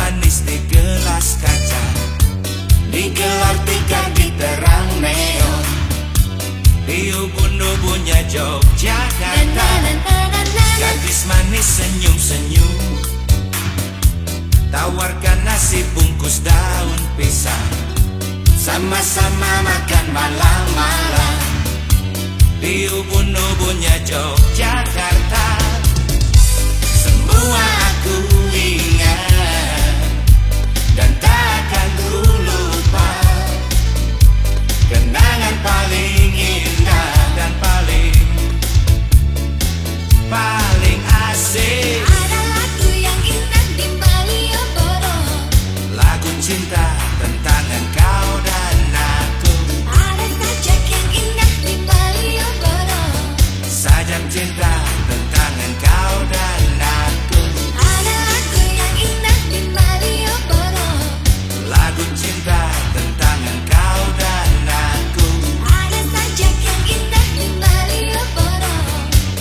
manis di gelas kaca, digelar tikar di terang neon, di ubun-ubunnya Yogyakarta. Gadis manis senyum-senyum, tawarkan nasi bungkus daun pisang, sama-sama makan malam-malam di ubun-ubunnya Yogyakarta. Semua aku ingat dan takkan ku lupa, kenangan paling indah dan paling asik. Ada lagu yang indah di Malioboro, Lagu cinta tentang engkau dan aku. ada sajak yang indah di Malioboro, Sajak cinta tentang engkau dan aku. ada lagu yang indah di Malioboro, Lagu cinta tentang engkau dan aku. ada sajak yang indah di Malioboro.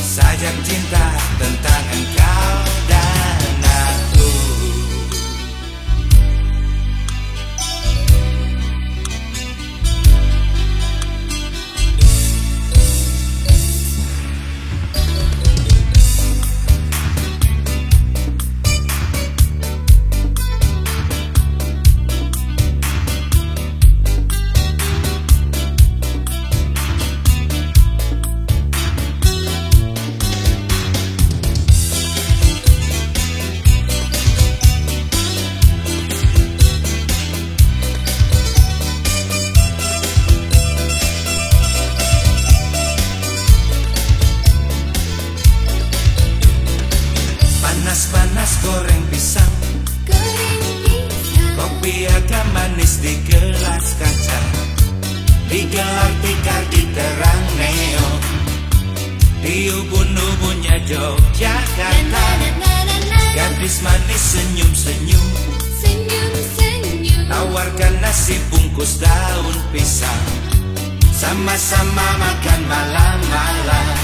Sajak cinta tentang engkau dan aku. Panas-panas goreng pisang, Goreng pisang, kopi agak manis di gelas kaca, digelar tikar di terang neon, di ubun-ubunnya Yogyakarta. Gadis manis senyum-senyum, senyum-senyum, tawarkan nasi bungkus daun pisang, sama-sama makan malam-malam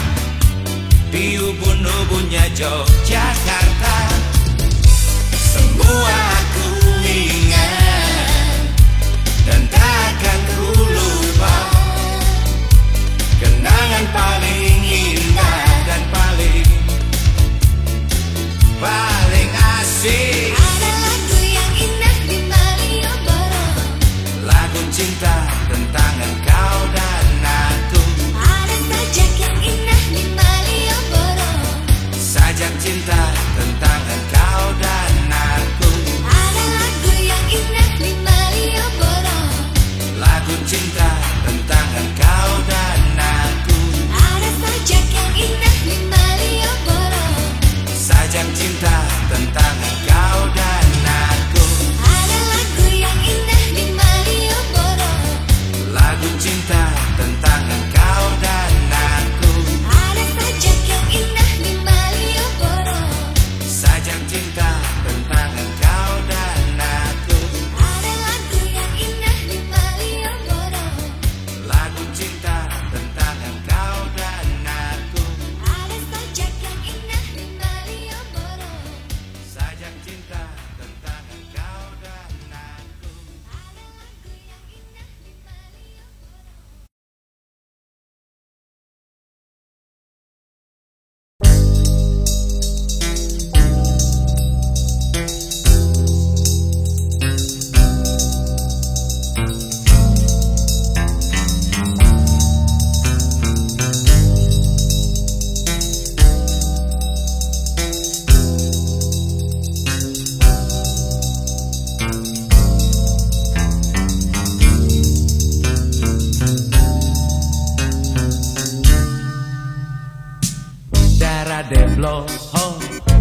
di ubun-ubunnya Yogyakarta. Semua aku ingat dan takkan ku lupa, kenangan paling indah dan paling asik. ada lagu yang indah di Malioboro, Lagu cinta tentang engkau dan aku. ada sajak yang indah di Malioboro, Sajak cinta tentang engkau dan aku. ada lagu yang indah di Malioboro, Lagu cinta tentang engkau dan aku. ada sajak yang indah di Malioboro, Sajak cinta tentang engkau dan aku. ada lagu yang indah di Malioboro, Lagu cinta tentang engkau dan aku. ada sajak yang indah di Malioboro, Sajak cinta tentang engkau dan aku. ada lagu yang indah di Malioboro, Lagu cinta tentang engkau dan aku. ada sajak yang indah di Malioboro, Sajak cinta tentang engkau dan aku. ada lagu yang indah di Malioboro. Darah deblo, oh,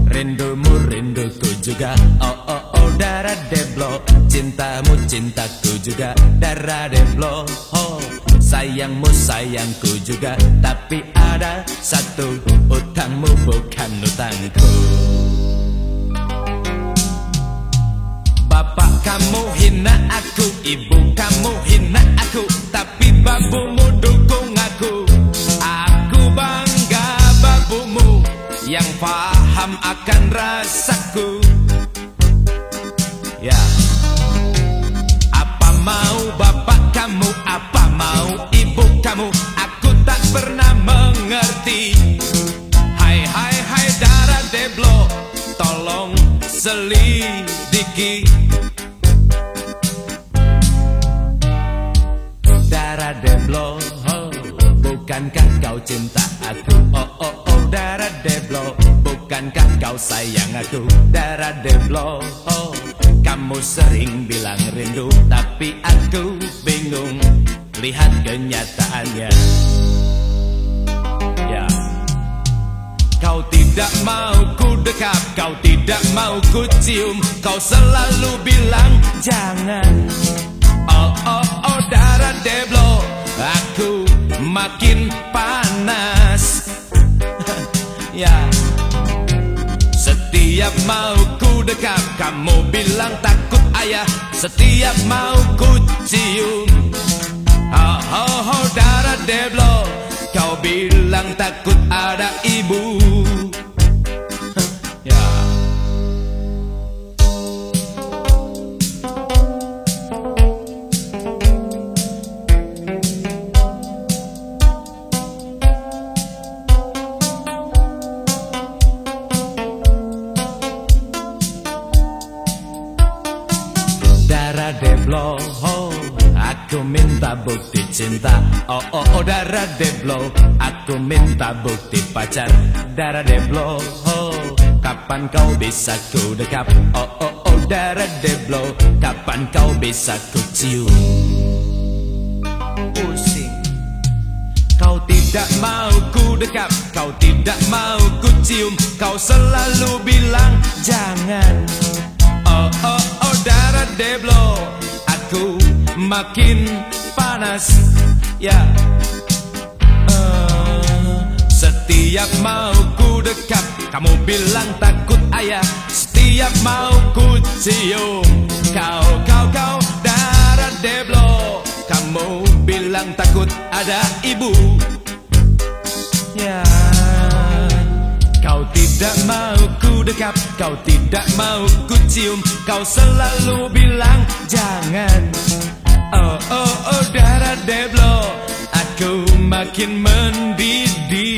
rindumu rinduku juga. Oh oh oh, darah deblo, cintamu cintaku juga. Darah deblo, oh, sayangmu sayangku juga. Tapi ada satu, utangmu bukan utangku. Bapak kamu hina aku, ibu kamu hina aku, tapi babumu dukung aku. Aku bangga babumu yang paham akan rasaku. kamu, aku tak pernah mengerti. Hai hai hai Dara Deblo, tolong selidiki. Dara Deblo, oh, bukankah kau cinta aku? Oh oh oh Dara Deblo, bukankah kau sayang aku? Dara Deblo, oh, kamu sering bilang rindu, tapi aku bingung lihat kenyataannya. Ya, kau tidak mau ku dekap, kau tidak mau ku cium, kau selalu bilang jangan. Oh oh oh Dara Deblo, aku makin panas. Ya, setiap mau ku dekap, kamu bilang takut ayah. Setiap mau ku cium, oh oh oh Dara Deblo, kau bilang takut ada ibu. Ya. Dara Deblo, oh, aku minta bukti cinta. Oh oh oh Dara Deblo, aku minta bukti pacar. Dara Deblo, oh, kapan kau bisa ku dekap? Oh oh oh Dara Deblo, kapan kau bisa ku cium? Pusing. Kau tidak mau ku dekap, kau tidak mau ku cium, kau selalu bilang jangan. Oh oh oh Dara Deblo, aku makin panas. Ya, setiap mau ku dekap, kamu bilang takut ayah. Setiap mau ku cium, kau Dara Deblo, kamu bilang takut ada ibu. Ya, kau tidak mau ku dekap, kau tidak mau ku cium, kau selalu bilang jangan. Oh oh oh Dara Deblo, aku makin mendidih.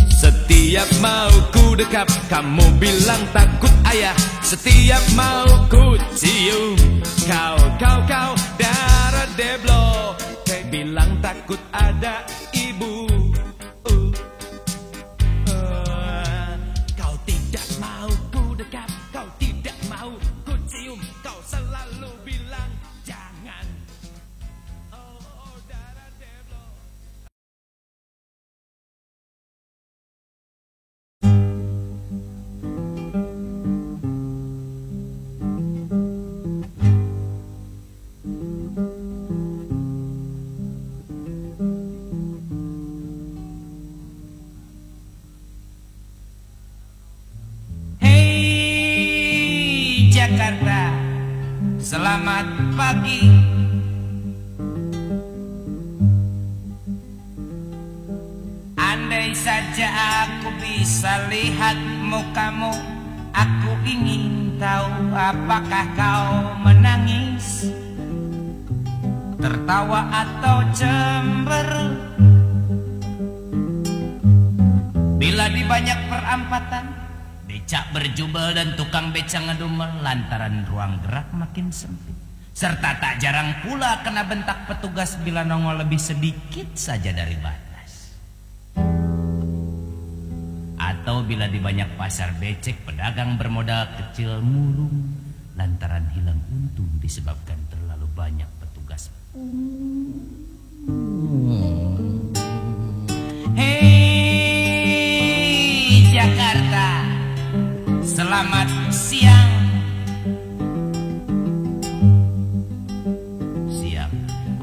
Setiap mau ku dekap, kamu bilang takut ayah. Setiap mau ku cium, kau Dara Deblo, kau bilang takut ada ibu. Kau tidak mau ku dekap, kau tidak mau ku cium, kau selalu bilang jangan. Oh, oh Dara Deblo. Jakarta, selamat pagi. Andai saja aku bisa lihat mukamu, aku ingin tahu apakah kau menangis, tertawa atau cemberut. Bila di banyak perampatan, becak berjubel dan tukang beca ngedumel lantaran ruang gerak makin sempit. Serta tak jarang pula kena bentak petugas bila nongol lebih sedikit saja dari batas. Atau bila di banyak pasar becek pedagang bermodal kecil murung lantaran hilang untung disebabkan terlalu banyak petugas. Hei Jakarta, selamat siang. Siang.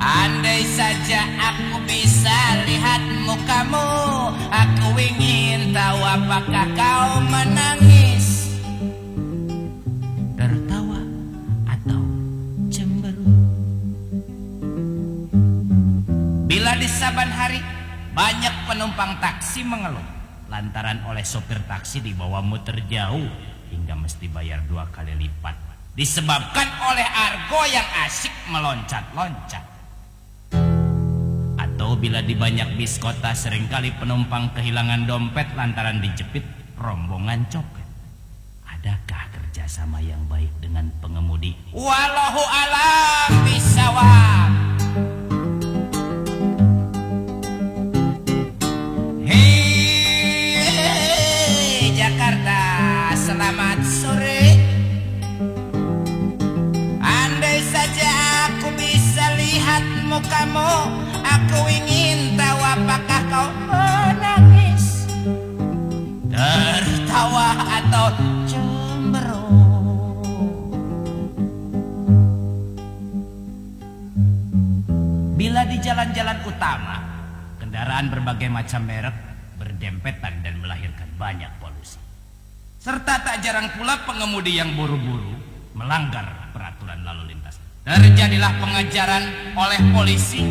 Andai saja aku bisa lihat mukamu, aku ingin tahu apakah kau menangis, tertawa atau cemberut. Bila di saban hari banyak penumpang taksi mengeluh lantaran oleh sopir taksi dibawa muter jauh hingga mesti bayar 2 kali lipat disebabkan oleh argo yang asik meloncat-loncat. Atau bila di banyak bis kota seringkali penumpang kehilangan dompet lantaran dijepit rombongan copet. Adakah kerjasama yang baik dengan pengemudi? Wallahu a'lam bishawab. Hei Jakarta, selamat sore. Andai saja aku bisa lihat mukamu, aku ingin tahu apakah kau menangis, tertawa atau cemberut. Bila di jalan-jalan utama, kendaraan berbagai macam merek berdempetan dan melahirkan banyak polusi. Serta tak jarang pula pengemudi yang buru-buru melanggar peraturan lalu lintas. Terjadilah pengejaran oleh polisi.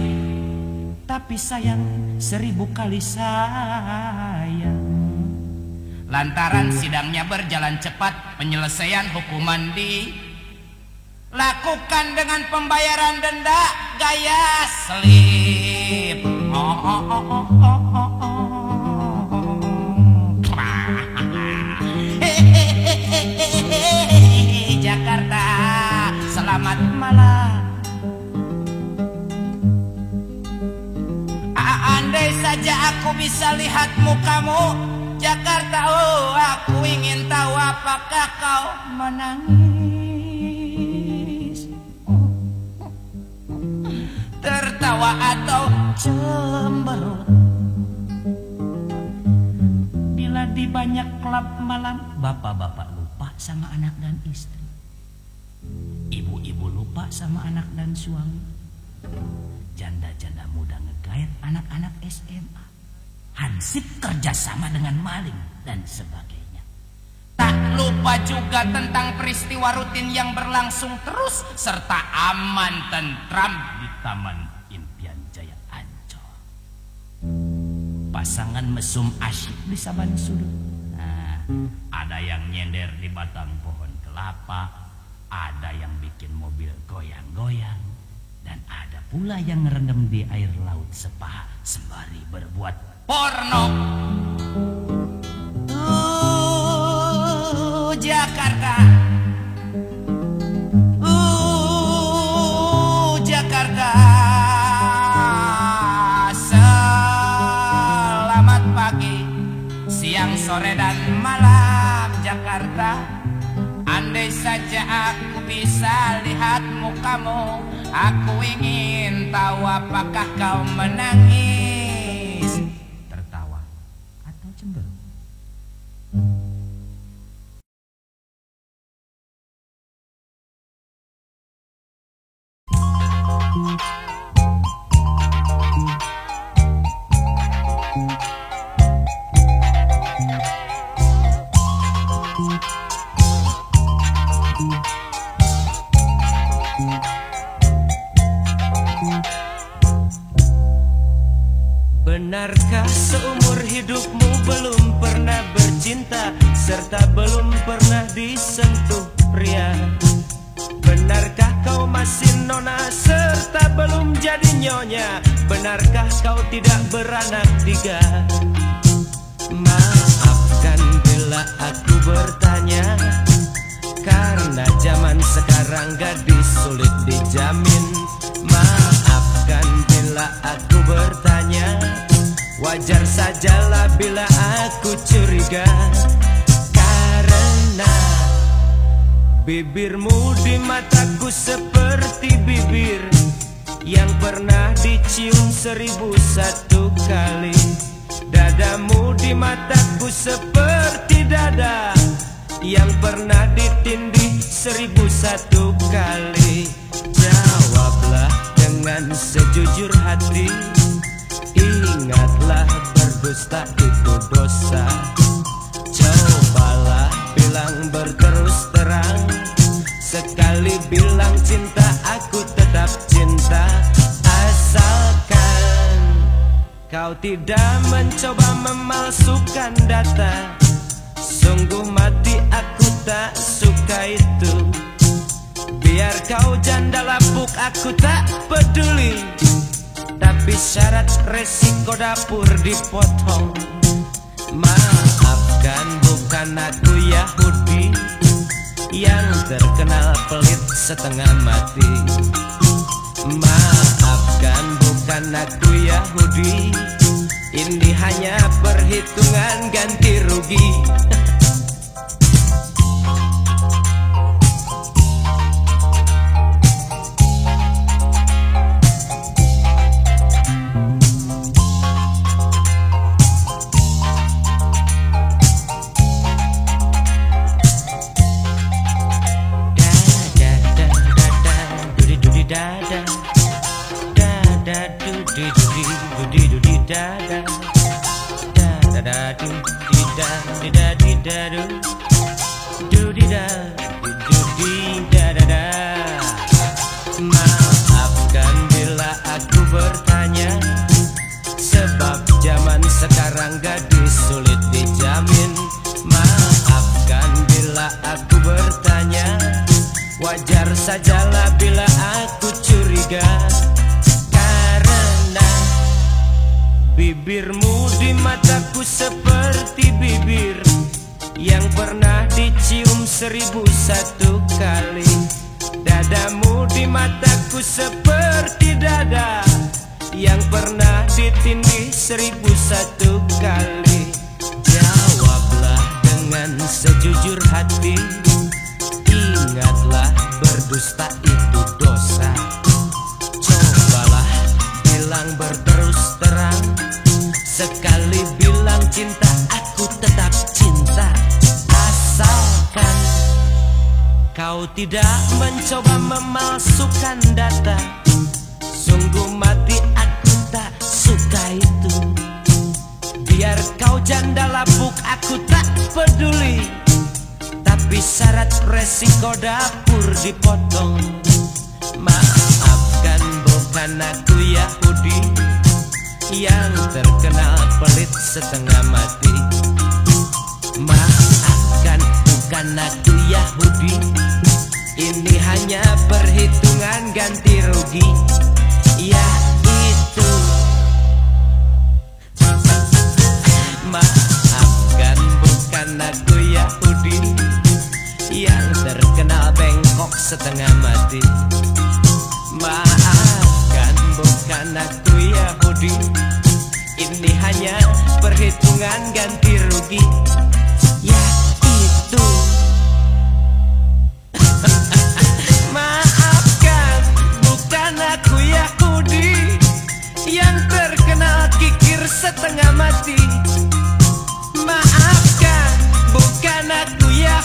Tapi sayang, 1000 kali sayang, lantaran sidangnya berjalan cepat, penyelesaian hukuman dilakukan dengan pembayaran denda gaya selip. Jakarta, selamat malam. Andai saja aku bisa lihat mukamu, Jakarta, oh aku ingin tahu apakah kau menangis, tertawa atau cemberut. Bila di banyak klub malam, bapak-bapak lupa sama anak dan istri, ibu-ibu lupa sama anak dan suami, janda-janda muda ngegayat anak-anak SMA, hansip kerjasama dengan maling dan sebagainya. Tak lupa juga tentang peristiwa rutin yang berlangsung terus serta aman tentram di Taman Impian Jaya Ancol. Pasangan mesum asyik di saban sudut. Nah, ada yang nyender di batang pohon kelapa, ada yang bikin mobil goyang-goyang, dan ada pula yang ngerendam di air laut Sepah sembari berbuat porno. Jakarta, Jakarta, selamat pagi, siang, sore, dan malam Jakarta. Andai saja aku bisa lihat mukamu, aku ingin tahu apakah kau menangis, tertawa atau cemberut. Benarkah seumur hidupmu belum pernah bercinta serta belum pernah disentuh pria? Benarkah kau masih nona serta belum jadi nyonya? Benarkah kau tidak beranak tiga? Maafkan bila aku bertanya, karena zaman sekarang gadis sulit dijamin. Maafkan bila aku bertanya, wajar sajalah bila aku curiga, karena bibirmu di mataku seperti bibir yang pernah dicium 1001 kali. Dadamu di mataku seperti dada yang pernah ditindih 1001 kali. Jawablah dengan sejujur hati, ingatlah berdusta itu dosa. Cobalah bilang berterus terang, sekali bilang cinta aku tetap cinta. Asalkan kau tidak mencoba memalsukan data. Sungguh mati aku tak suka itu. kau janda lapuk aku tak peduli, tapi syarat resiko dapur dipotong. Maafkan bukan aku Yahudi yang terkenal pelit setengah mati. Maafkan bukan aku Yahudi, ini hanya perhitungan ganti rugi. Maafkan bila aku bertanya, sebab zaman sekarang gadis sulit dijamin. Maafkan bila aku bertanya, wajar sajalah bila aku curiga, karena bibirmu di mataku seperti bibir yang pernah dicium 1001 kali. Dadamu di mataku seperti dada yang pernah ditindih 1001 kali. Jawablah dengan sejujur hati, ingatlah berdusta itu dosa. Cobalah bilang berterus terang, sekali bilang cinta aku tetap cinta. Asalkan kau tidak mencoba memalsukan data, sungguh mati aku tak suka itu. Biar kau janda lapuk aku tak peduli, tapi syarat resiko dapur dipotong. Maafkan bukan aku Yahudi yang terkenal pelit setengah mati. Maafkan bukan aku Yahudi, ini hanya perhitungan ganti rugi. Ya itu. Maafkan bukan aku Yahudi yang terkenal bengkok setengah mati. Maafkan bukan aku Yahudi, ini hanya perhitungan ganti rugi. Ya itu. Maafkan bukan aku Yahudi yang terkenal kikir setengah mati. Maafkan bukan aku Yahudi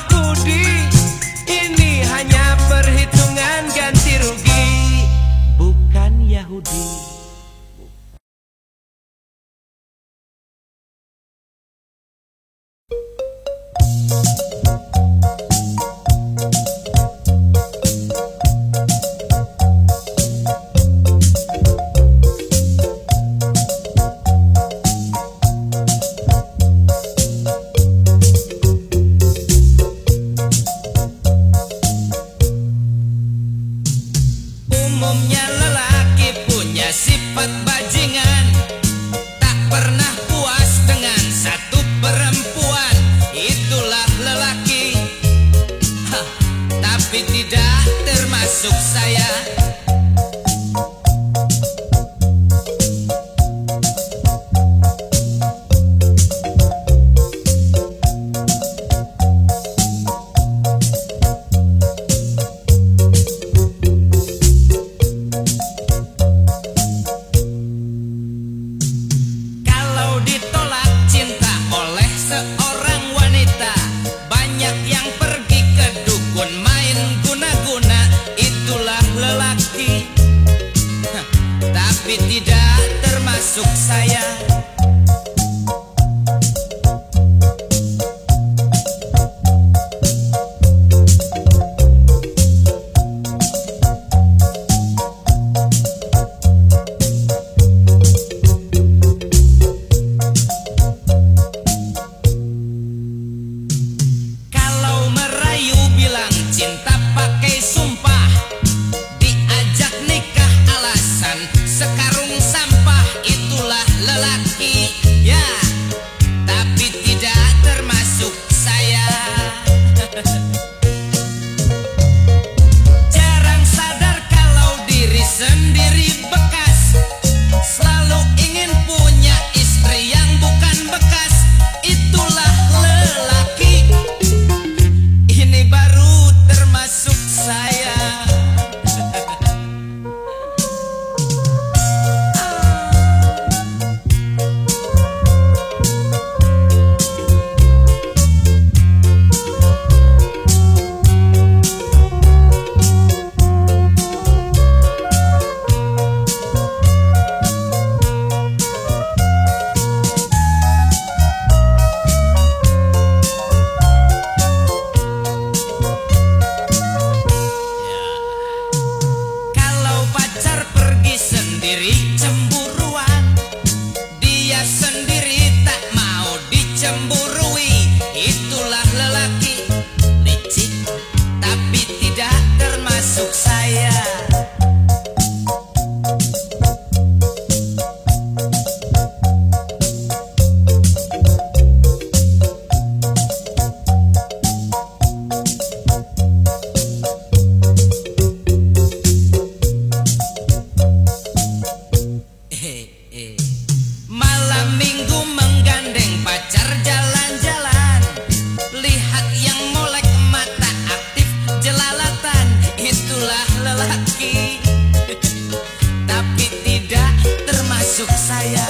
termasuk saya.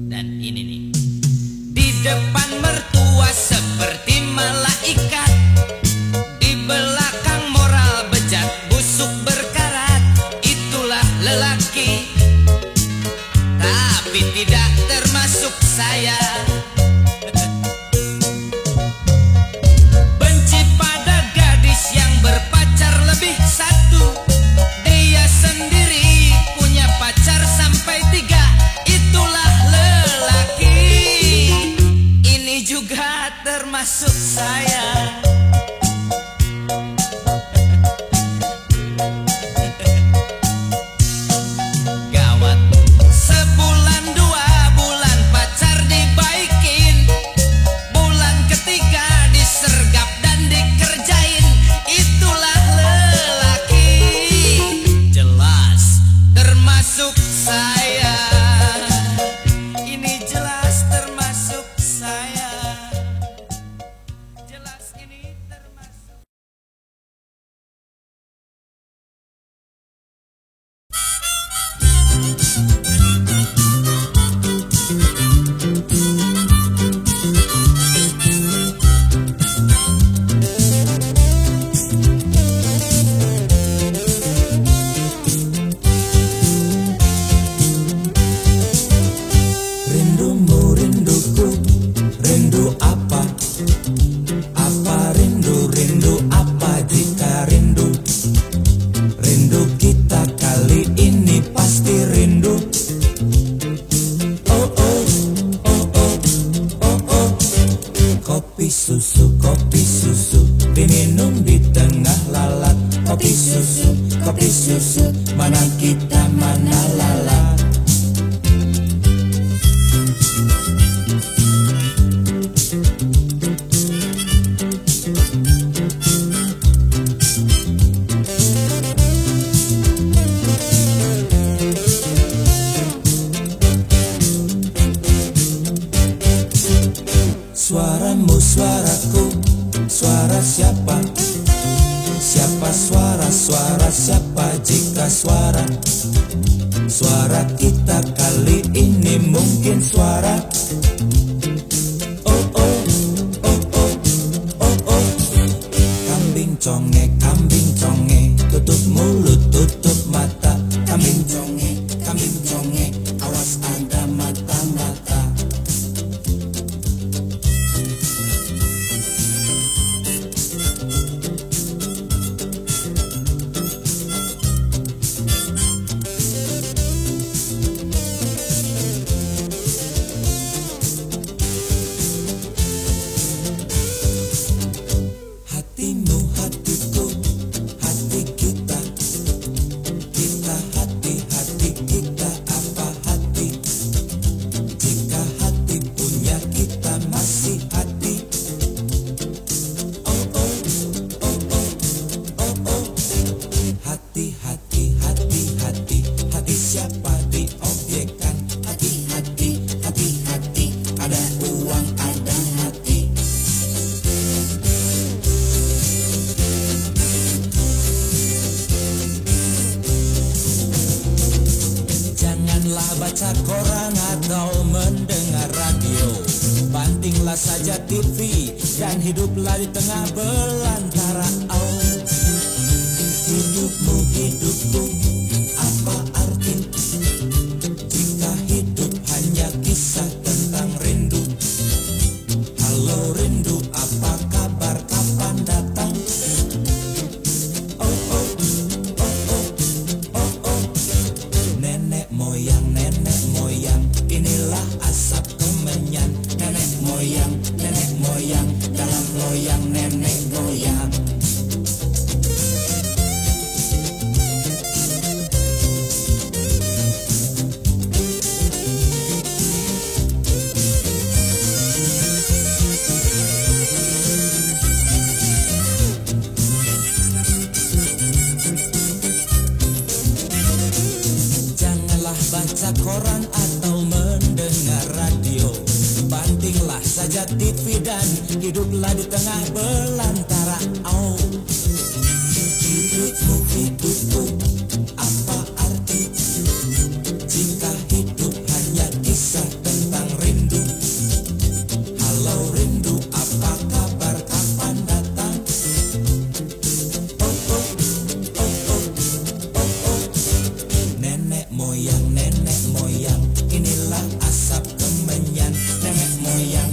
Dan ini nih. Di depan mertua seperti malaikat, di belakang moral bejat, busuk berkarat. Itulah lelaki, tapi tidak termasuk saya. Benci pada gadis yang berpacar lebih satu, dia sendiri punya pacar sampai 3. Itulah lelaki, ini juga termasuk saya. Gawat, sebulan 2 bulan pacar dibaikin, bulan ketiga disergap dan dikerjain. Itulah lelaki, jelas termasuk saya. Ini jelas termasuk saya. Jelas ini termasuk. Rindumu rinduku, rindu apa? Apa rindu, rindu apa jika rindu? Rindu kita kali ini pasti rindu. Oh oh, oh oh, oh oh. Kopi susu diminum di tengah lalat. Kopi susu, mana kita mana lalat. Suaramu suaraku, suara siapa? Siapa suara, suara siapa jika suara? Suara kita kali ini mungkin suara. Oh oh, oh oh, oh oh. Kambing conge, tutup mulut, tutup mata. Kambing conge, awas ada mata-mata. Hatimu hatiku, hati kita, hati kita apa hati? Jika hati punya kita masih hati. Oh oh, oh oh, oh oh. Hati siapa diobjekkan? Hati, ada uang ada hati. Janganlah baca koran atau mendengar radio, bantinglah saja TV dan hiduplah di tengah belantara. Oh, hidupmu hidupku, apa arti jika hidup hanya kisah tentang rindu? Halo rindu, apa kabar, kapan datang? Oh oh, oh oh, oh oh. Nenek moyang, inilah asap kemenyan. Nenek moyang, dalam loyang nenek goyang. hiduplah di tengah belantara. Oh, hidupku, apa arti jika hidup hanya kisah tentang rindu? Halo rindu, apa kabar, kapan datang? Oh, oh, oh, oh, oh, oh. Nenek moyang, inilah asap kemenyan. Nenek moyang,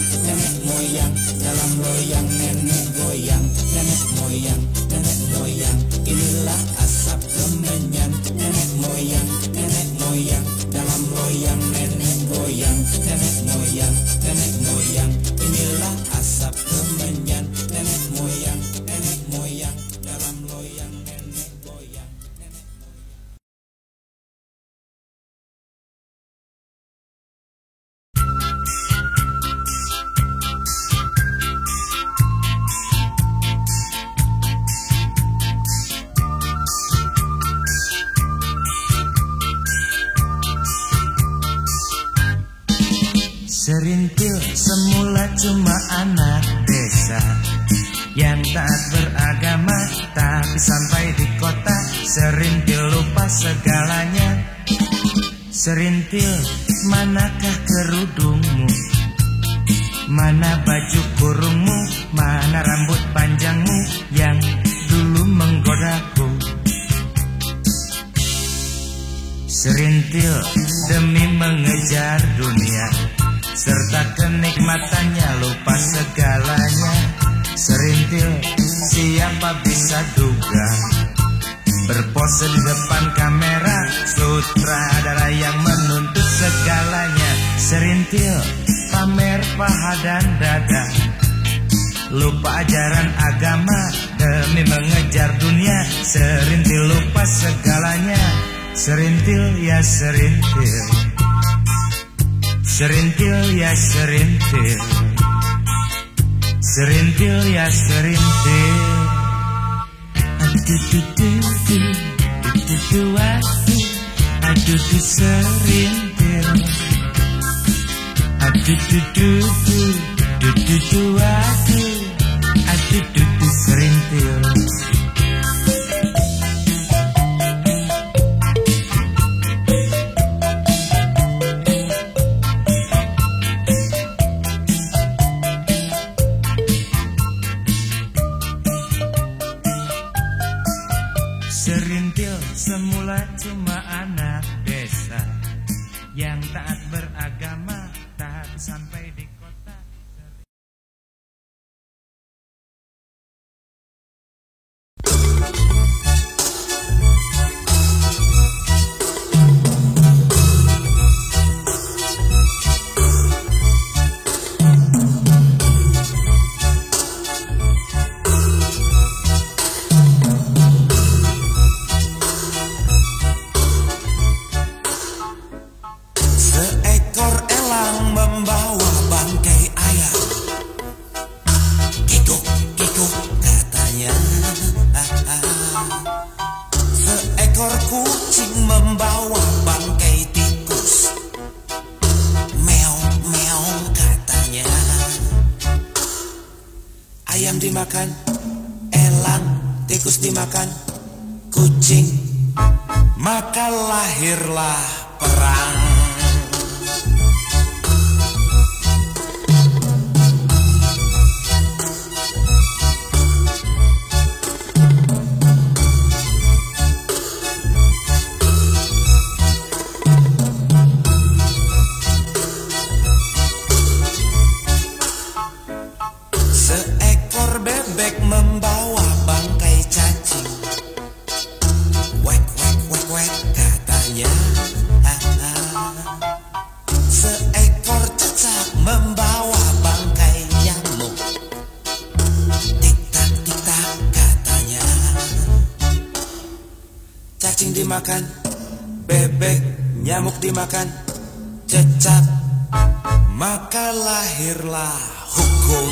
dalam loyang nenek goyang. Nenek moyang, inilah asap kemenyan. Nenek moyang, dalam loyang nenek goyang. Nenek moyang, inilah asap kemenyan. Nenek moyang, dalam loyang nenek goyang. Serintil semula cuma anak desa yang taat beragama, tapi sampai di kota serintil lupa segalanya. Serintil, manakah kerudungmu? Mana baju kurungmu? Mana rambut panjangmu yang dulu menggodaku? Serintil, demi mengejar dunia serta kenikmatannya lupa segalanya. Serintil, siapa bisa duga berpose di depan kamera, sutradara yang menuntut segalanya. Serintil, pamer paha dan dada, lupa ajaran agama demi mengejar dunia. Serintil, lupa segalanya. Serintil, ya serintil. Serintil, ya serintil. Serintil, ya serintil. Aduh serintil. Aduh serintil. Serintil semula cuma anak desa yang taat beragama, tapi sampai di kota. Seekor elang membawa bangkai ayam. Kikuk, kikuk katanya. Seekor kucing membawa bangkai tikus. Meow, meow katanya. Ayam dimakan, elang, tikus dimakan, kucing, maka lahirlah perang. Seekor bebek membawa bangkai cacing. Wek, wek, wek, wek katanya. Seekor cicak membawa bangkai nyamuk. Tik-tak, tik-tak katanya. Cacing dimakan, bebek, nyamuk dimakan, cicak, maka lahirlah hukum.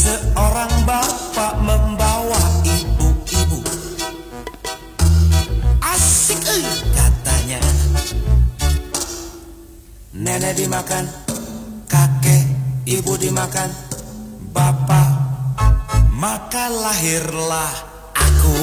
Seorang bapak membawa ibu-ibu. Asik katanya. Nenek dimakan, kakek, ibu dimakan, bapak, maka lahirlah aku.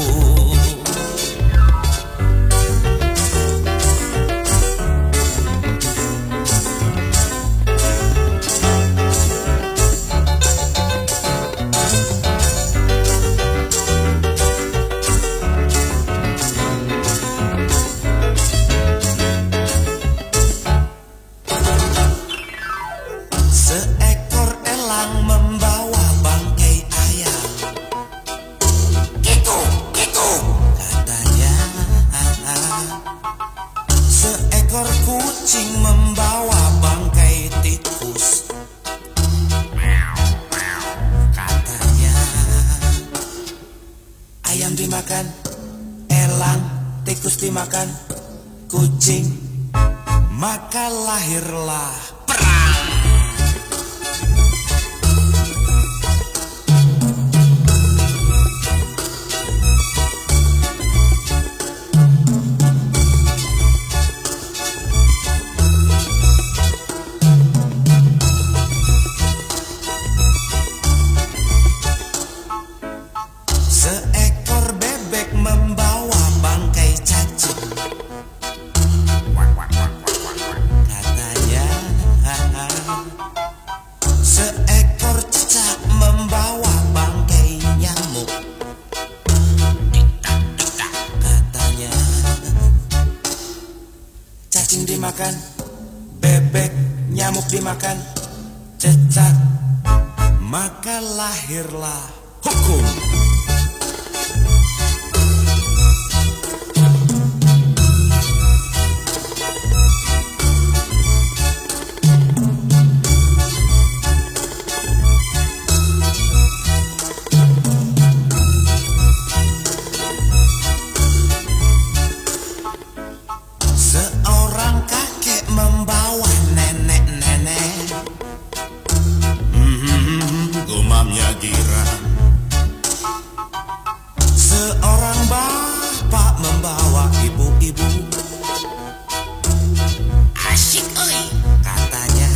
Seekor elang membawa bangkai ayam. Gitu, katanya. Seekor kucing membawa bangkai tikus. Katanya. Ayam dimakan, elang, tikus dimakan, kucing, maka lahirlah perang. Seekor bebek membawa bangkai cacing. Katanya. Seekor cicak membawa bangkai nyamuk. Katanya. Cacing dimakan, bebek, nyamuk dimakan, cicak, maka lahirlah hukum. Seorang kakek membawa nenek-nenek. Gumamnya girang. Seorang bapak membawa ibu-ibu. Asyik katanya.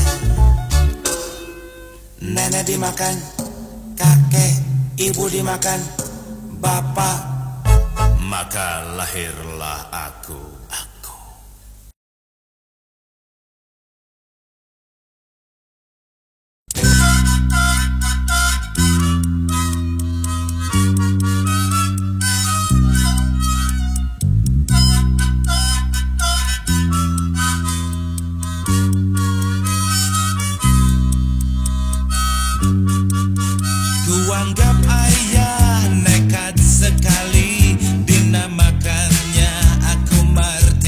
Nenek dimakan, kakek, ibu dimakan, bapak, maka lahirlah aku. Kuanggap ayah nekat sekali, dinamakannya aku Martin.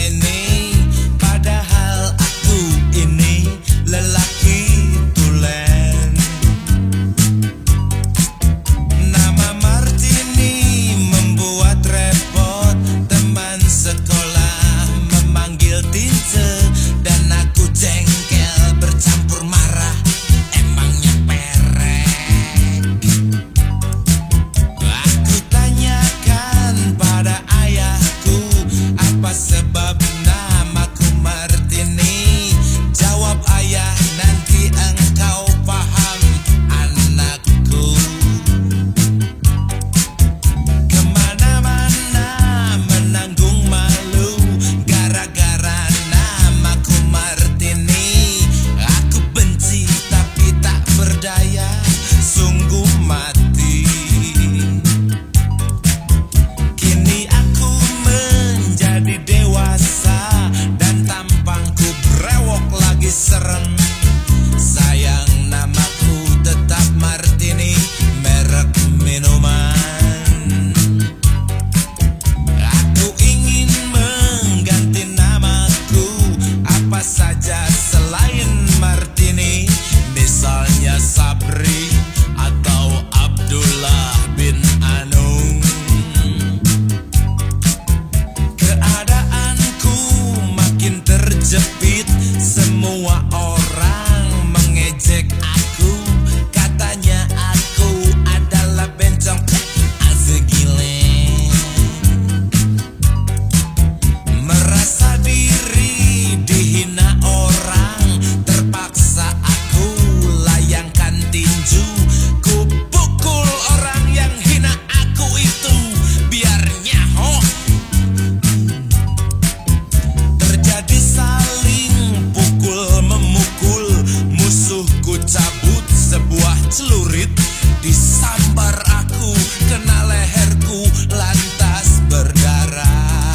Disambar aku, kena leherku, lantas berdarah.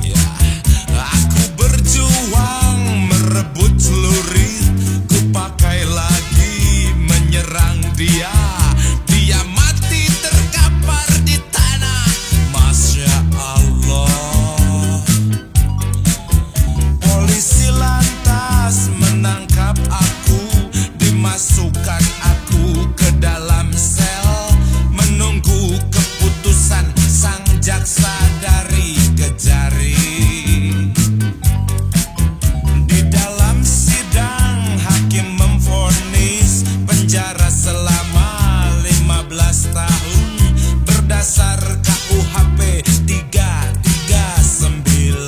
Ya, aku berjuang merebut celurit, ku pakai lagi menyerang dia. Dia mati terkapar di tanah. Masya Allah. Polisi lantas menangkap aku, dimasukkan aku ke dalam sel, menunggu keputusan sang jaksa dari Kejari. Di dalam sidang hakim memvonis penjara selama 15 tahun berdasar KUHP 339.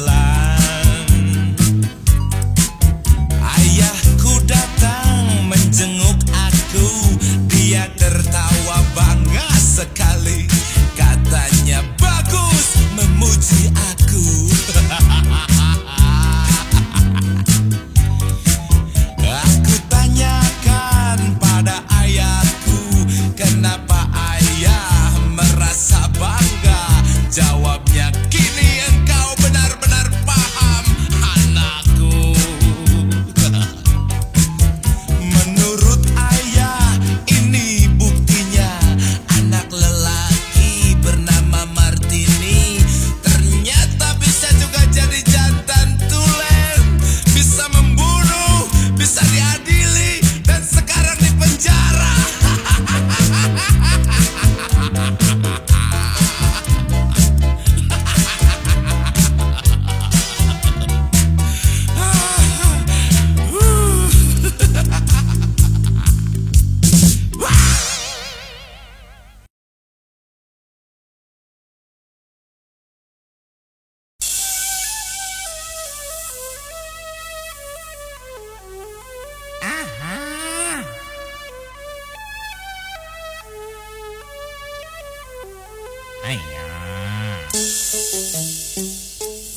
Ayahku datang menjenguk aku, dia tertawa bangga sekali, katanya bagus, memuji aku. Aku tanyakan pada ayahku, kenapa ayah merasa bangga? Jawabnya, kini engkau benar-benar paham, anakku. Menurut ayah, ini buktinya. Anak lelaki bernama Martini ternyata bisa juga jadi jantan tulen, bisa membunuh, bisa diadili, dan sekarang di penjara.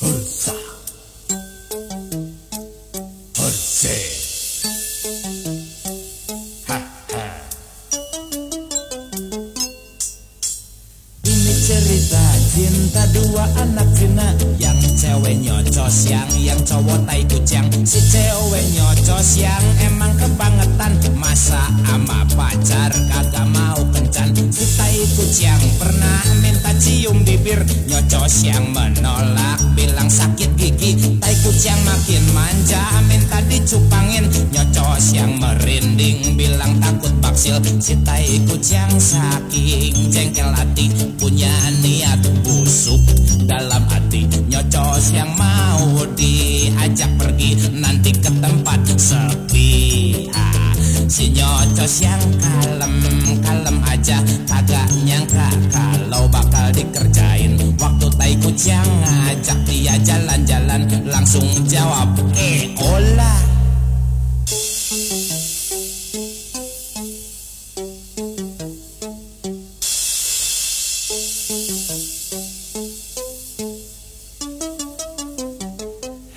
Hursa, hurse, ha ha. Ini cerita cinta dua anak Cina, yang cewek nyocos, yang cowok tai kucing. Si cewek nyocos yang emang kebangetan, masa ama pacar kagak mau kencan. Si tai kucing pernah minta cium bibir, nyocos yang menolak bilang sakit gigi. Tai kucing makin manja minta dicupangin, nyocos yang merinding bilang takut baksil. Si tai kucing saking jengkel hati, punya niat busuk dalam hati. Nyocos yang mau diajak pergi nanti ke tempat sepi. Si nyocos yang kalem aja, kagak nyangka kalau bakal dikerjain. Waktu tai kucing ngajak dia jalan-jalan, langsung jawab, olah.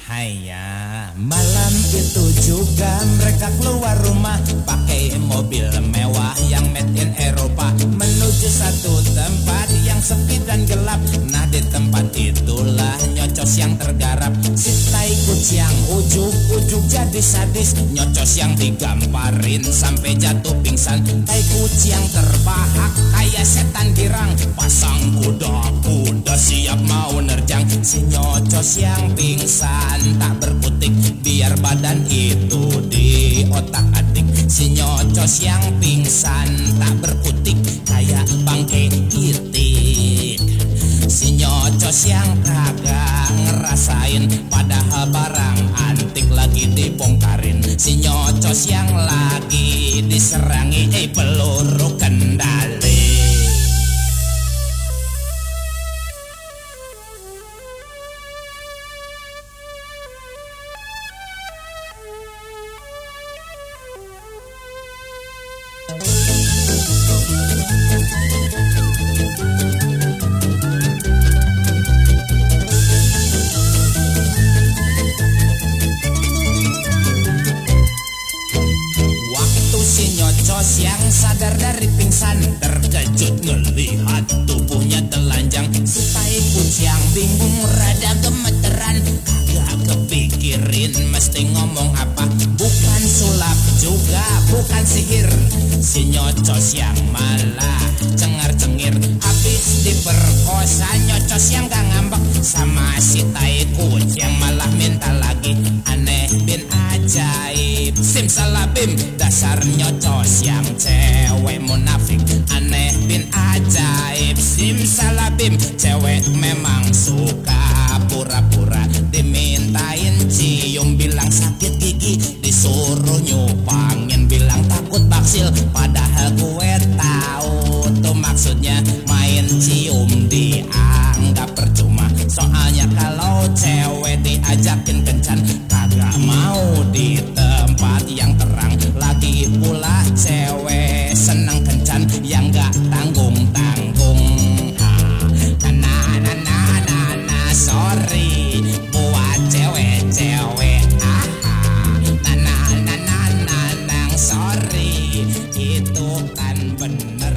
Haya, malam itu juga mereka keluar rumah pakai mobil mewah yang made in Eropa, menuju satu tempat yang sepi dan gelap. Nah di tempat itulah nyocos yang tergarap. Si tai kucing ujuk-ujuk jadi sadis, nyocos yang digamparin sampai jatuh pingsan. Tai kucing terbahak kayak setan girang, pasang kuda-kuda siap mau nerjang. Si nyocos yang pingsan tak berkutik, biar badan itu di otak atik. Si nyocos yang pingsan tak berkutik, kayak bangke itik. Si nyocos yang kagak ngerasain, padahal barang antik lagi dibongkarin. Si nyocos yang lagi diserangi peluru kendali. nyocos yang sadar dari pingsan, terkejut ngelihat tubuhnya telanjang. Si tai kucing bingung rada gemeteran, kagak kepikirin mesti ngomong apa. Bukan sulap juga bukan sihir, si nyocos yang malah cengar-cengir. Habis diperkosa nyocos yang gak ngambek, sama si tai kucing malah minta lagi. Aneh bin ajaib, simsalabim, dasar nyocos yang cewek munafik. Aneh bin ajaib, simsalabim, cewek memang suka pura-pura. Dimintain cium bilang sakit gigi, disuruh nyupangin bilang takut baksil. Padahal gue tahu tuh maksudnya main cium dianggap percuma. Soalnya kalau cewek diajakin kencan kagak mau di tempat yang terang. Lagi pula cewek seneng kencan yang gak tanggung-tanggung. Sorry buat cewek-cewek. Sorry itu kan bener.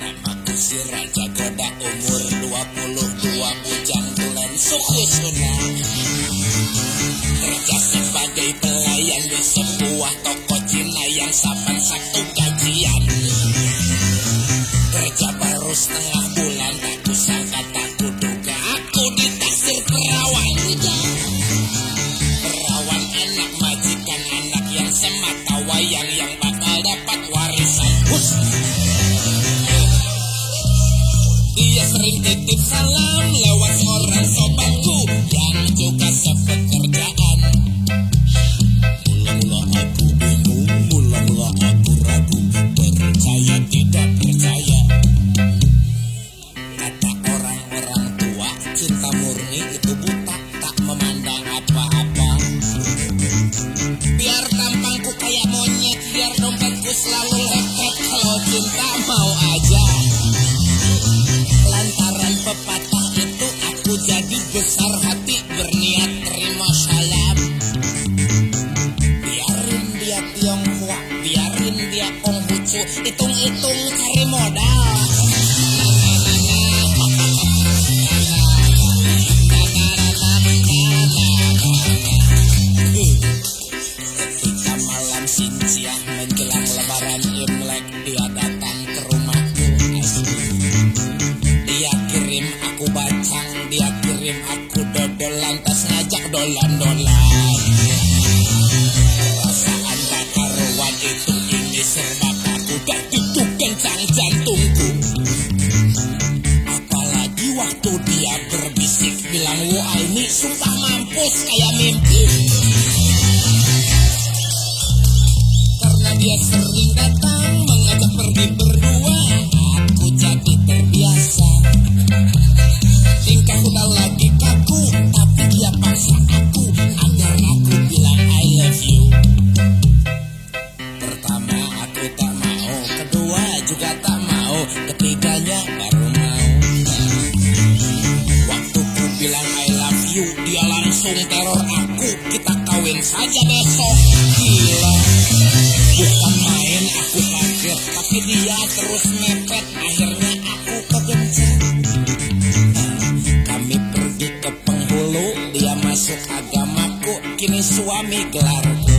Namaku si Raja Goda, umur 22, bujang tulen suku Sunda. Kerja sebagai pelayan di sebuah toko Cina yang saban Sabtu gajian. Kerja baru setengah bulan, tak kusangka tak kuduga aku ditaksir perawan. Perawan anak majikan, anak yang semata wayang yang bakal dapat warisan. Dia sering titip salam lewat seorang sobatku yang juga sepekerjaan. Mula-mula aku bingung, mula-mula aku ragu, percaya tidak percaya. Kata orang-orang tua, cinta murni itu buta, tak memandang apa-apa. Biar tampangku kayak monyet, biar dompetku selalu lepet, kalau cinta mau aja. Lantaran pepatah itu aku jadi besar hati, berniat terima salam. Biarin dia Tionghoa, biarin dia Konghucu, hitung-hitung cari modal. Ketika malam Sinsiah menjelang lebaran Imlek, dia datang ke rumahku. Dia kirim aku bacang, dia kirim aku dodol, lantas ngajak dolan-dolan. Perasaan tak karuan itu ini serba kaku, dan itu kencang jantungku. Apalagi waktu dia berbisik bilang, wah ini sumpah mampus kayak mimpi. Karena dia sering datang mengajak pergi berdua, aku jadi terbiasa. Tingkah udah lagi kaku, tapi dia paksa aku agar aku bilang I love you. Pertama aku tak mau, kedua juga tak mau, ketiganya baru mau. Waktu ku bilang I love you, dia langsung teror aku, kita kawin saja besok. Gila, bukan main aku kaget, tapi dia terus mepet, akhirnya aku kegencet. Kami pergi ke penghulu, dia masuk agamaku, kini suami gelarku.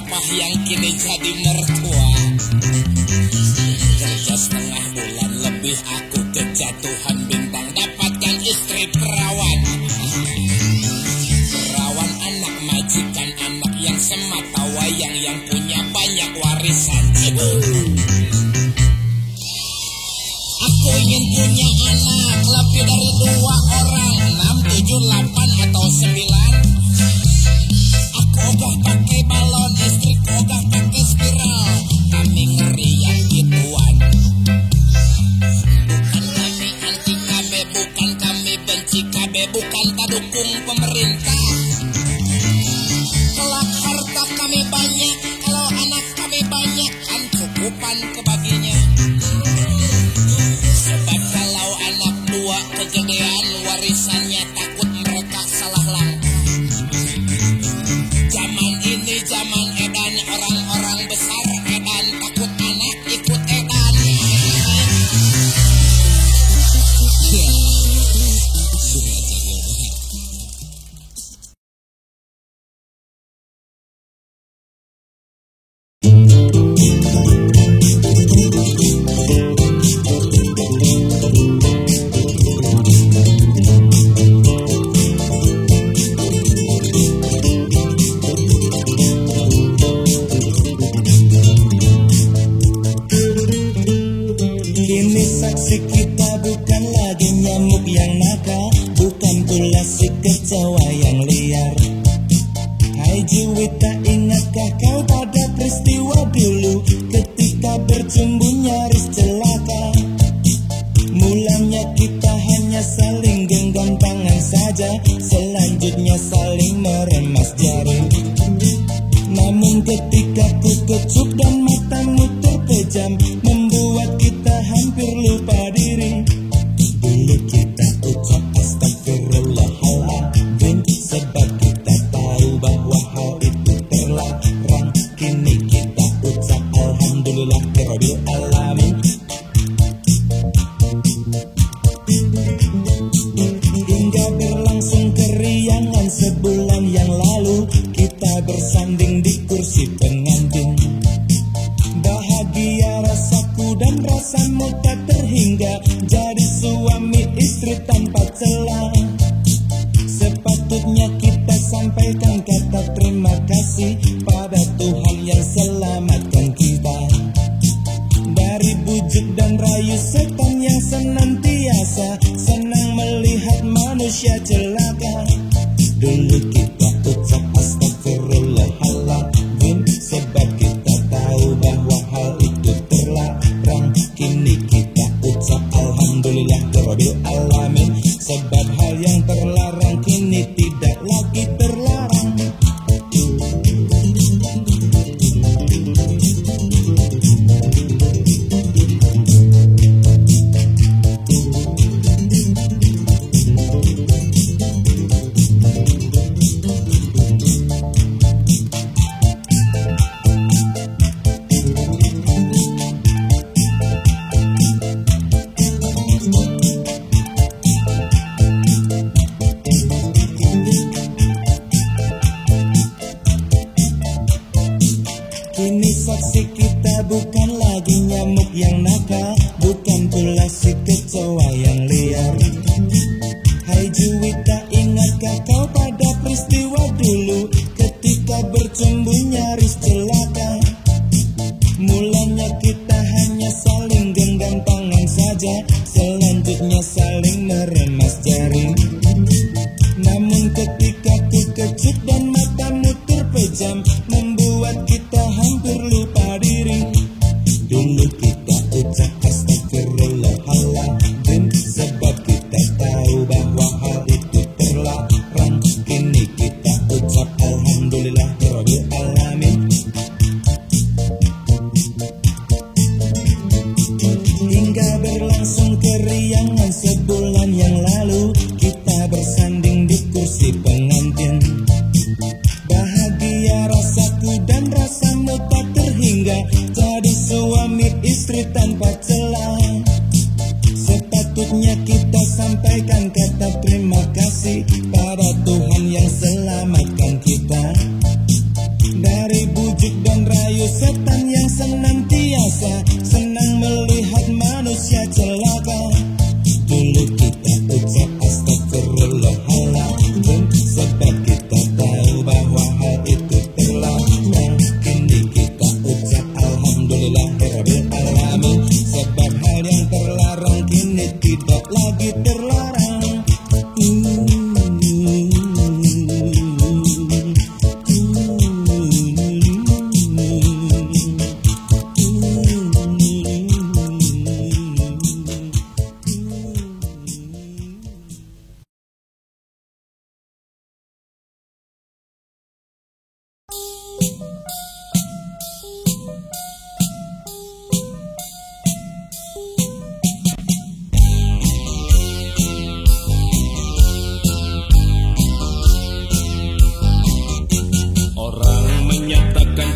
papa yang kini jadi mertua. Kerja setengah bulan lebih aku kejatuhan bintang, dapatkan istri perawan. Perawan anak majikan, anak yang semata wayang, yang punya banyak warisan. Aku ingin punya anak lebih dari 2 orang, 6, 7, 8 atau 9. Aku ogah pakai balon, istriku ogah pakai spiral. Kami ngeri yang gituan. Bukan kami anti KB, bukan kami benci KB, bukan tak dukung pemerintah. Kelak harta kami banyak, kalau anak kami banyak kan cukupan kebaginya. Sebab kalau anak 2 kegedean warisannya, takut mereka salah langkah. Zaman ini zaman edan, orang-orang besar edan, takut anak ikut edan. Sudah jadi obat. Kini saksi kita bukan lagi nyamuk yang nakal, bukan pula si kecoa yang liar. Hai Juwita, ingatkah kau pada peristiwa dulu ketika bercumbu nyaris celaka? Mulanya kita hanya saling genggam tangan saja, selanjutnya saling meremas jari. Namun ketika ku kecup dan matamu terpejam, membuat kita hampir lupa diri. Dulu kita ucap astagfirullahaladzim, sebab kita tahu bahwa hal itu terlarang. Kini kita ucap alhamdulillahirabbil alamin. Hingga berlangsung keriangan sebulan yang lalu, kita bersanding di kursi pengantin. Bahagia rasaku dan rasamu tak terhingga, jadi suami istri tanpa celah. Sepatutnya kita sampaikan kata terima kasih pada Tuhan yang selamatkan kita dari bujuk dan rayu setan yang senantiasa senang melihat manusia celaka. Dulu kita ucap astagfirullahaladzim, sebab kita tahu bahwa hal itu terlarang. Kini kita ucap alhamdulillahirabbil alamin, sebab hal yang terlarang kini tidak lagi terlarang. Kini saksi kita bukan lagi nyamuk yang nakal, bukan pula si kecoa yang liar. Hai Juwita, ingatkah kau pada peristiwa dulu ketika bercumbu nyaris celaka? Mulanya kita hanya saling genggam tangan saja, selanjutnya saling meremas jari. Namun ketika ku kecup dan matamu terpejam, membuat kita hampir lupa diri. Dulu kita ucap astagfirullahaladzim, sebab kita tahu bahwa hal itu terlarang. Kini kita ucap alhamdulillahirabbil alamin. Hingga berlangsung keriangan sebulan yang lalu, kita bersanding di kursi pengantin. Bahagia rasaku dan rasamu tak terhingga, jadi suami istri tanpa celah. Sepatutnya kita sampaikan kata terima kasih pada Tuhan yang selamatkan kita dari bujuk rayu setan yang senantiasa senang melihat manusia celaka. Dulu kita ucap astagfirullahaladzim, sebab kita tahu bahwa hal itu terlarang. Kini kita ucap alhamdulillahirabbil alamin, sebab hal yang terlarang kini tidak lagi terlarang.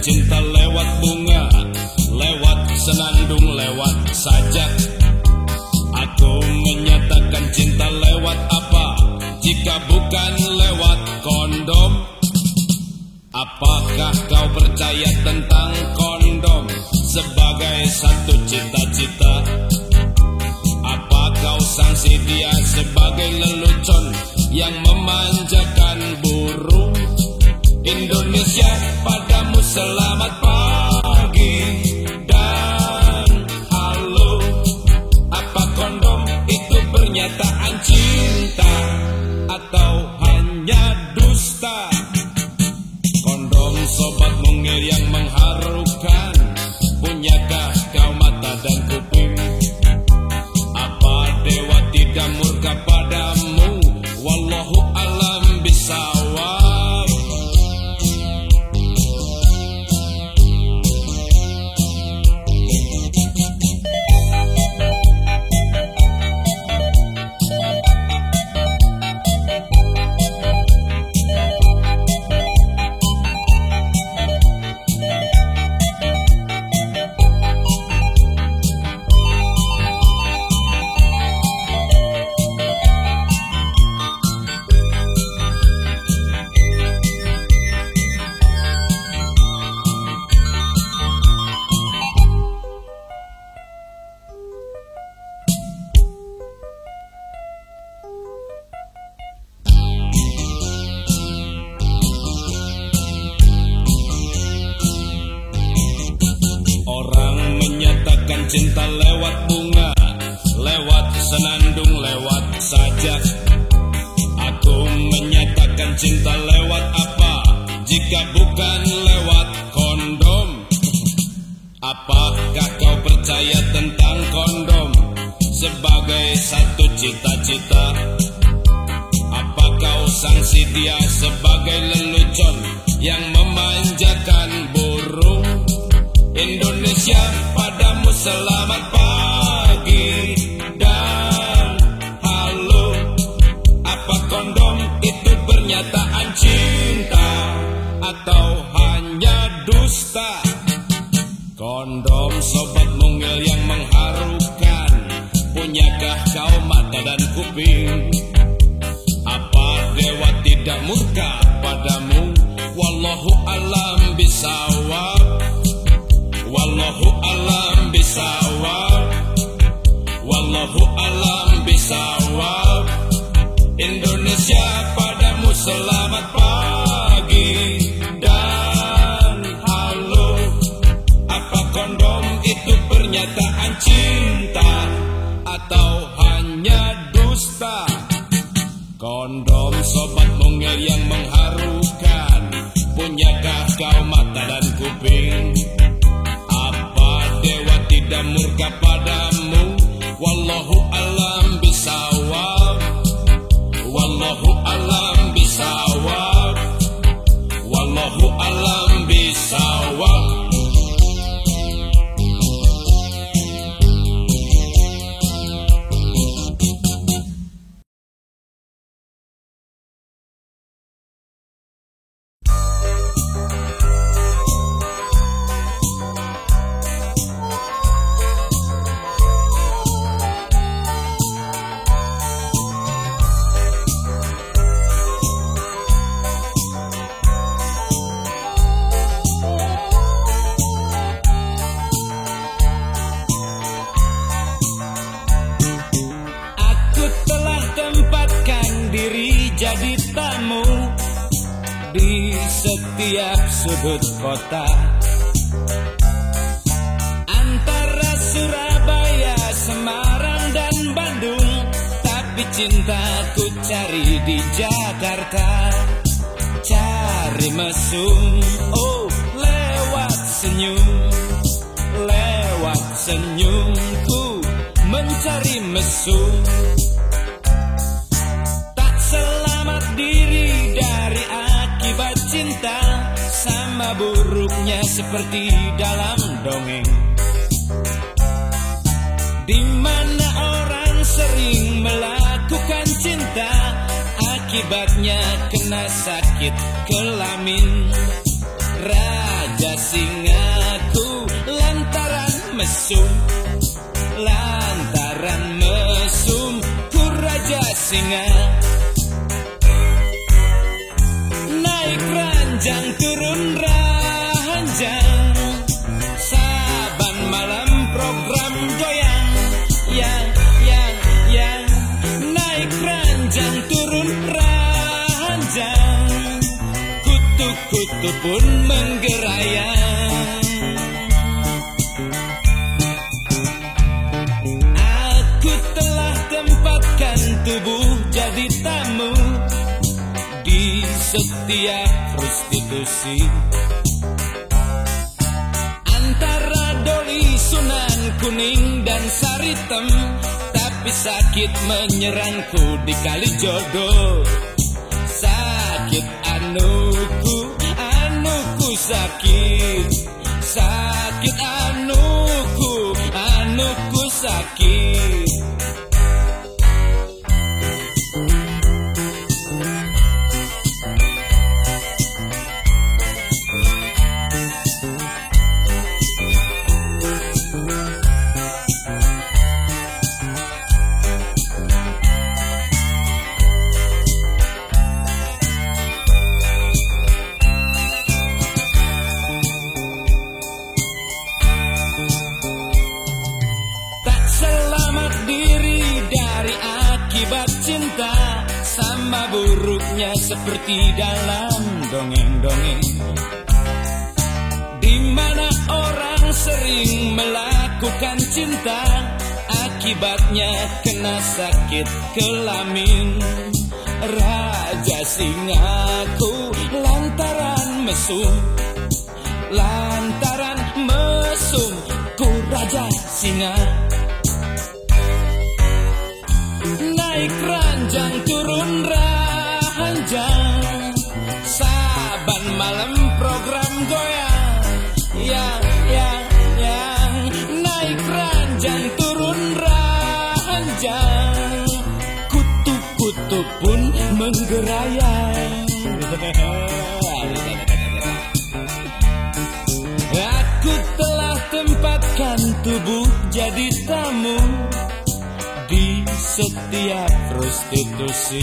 Cinta lewat bunga, lewat senandung, lewat sajak. Aku menyatakan cinta lewat apa jika bukan lewat kondom? Apakah kau percaya tentang kondom sebagai satu cita-cita? Apa kau sangsi dia sebagai lelucon yang memanjakan burung? Indonesia, padamu selamat pagi dan halo. Apa kondom itu pernyataan cinta atau hanya dusta? Kondom sobat mungil yang mengharukan, punyakah kau mata dan kuping? Apa dewa tidak murka padamu? Wallahu alam bisawab. Cinta lewat bunga, lewat senandung, lewat sajak. Aku menyatakan cinta lewat apa jika bukan lewat kondom? Apakah kau percaya tentang kondom sebagai satu cita-cita? Apa kau sangsi dia sebagai lelucon yang memanjakan burung? Indonesia, padamu selamat pagi dan halo. Apa kondom itu pernyataan cinta atau hanya dusta? Kondom sobat mungil yang mengharukan, punyakah kau mata dan kuping? Apa dewa tidak murka padamu? Wallahu alam bisawab. Wallahu alam bisawab. Wallahu alam bisawab. Indonesia, padamu selamat pagi dan halo. Apa kondom itu pernyataan cinta atau hanya dusta? Kondom sobat mungil yang mengharukan, punyakah kau mata dan kuping? Dewa tidak murka padamu? Wallahu alam bisawab. Wallahu alam bisawab. setiap sudut kota. Antara Surabaya, Semarang dan Bandung, tapi cintaku cari di Jakarta. Cari mesum, oh lewat senyum, lewat senyumku mencari mesum. Tak selamat diri dari akibat cinta, sama buruknya seperti dalam dongeng, di mana orang sering melakukan cinta, akibatnya kena sakit kelamin. Raja singaku lantaran mesum, lantaran mesum ku raja singa. Naik ranjang turun ranjang, saban malam program goyang, yang naik ranjang turun ranjang, kutu-kutu pun menggerayang. Aku telah tempatkan tubuh jadi tamu di setiap prostitusi. Antara Doli, Sunan Kuning dan Saritem, tapi sakit menyerangku di Kalijodo. Sakit anuku, anuku sakit, sakit anuku, anuku sakit. Cinta sama buruknya seperti dalam dongeng-dongeng, di mana orang sering melakukan cinta, akibatnya kena sakit kelamin. Raja singaku lantaran mesum, lantaran mesum ku raja singa. Naik ranjang turun ranjang, saban malam program goyang, yang naik ranjang turun ranjang, kutu-kutu pun menggerayang. Aku telah tempatkan tubuh jadi tamu di setiap prostitusi.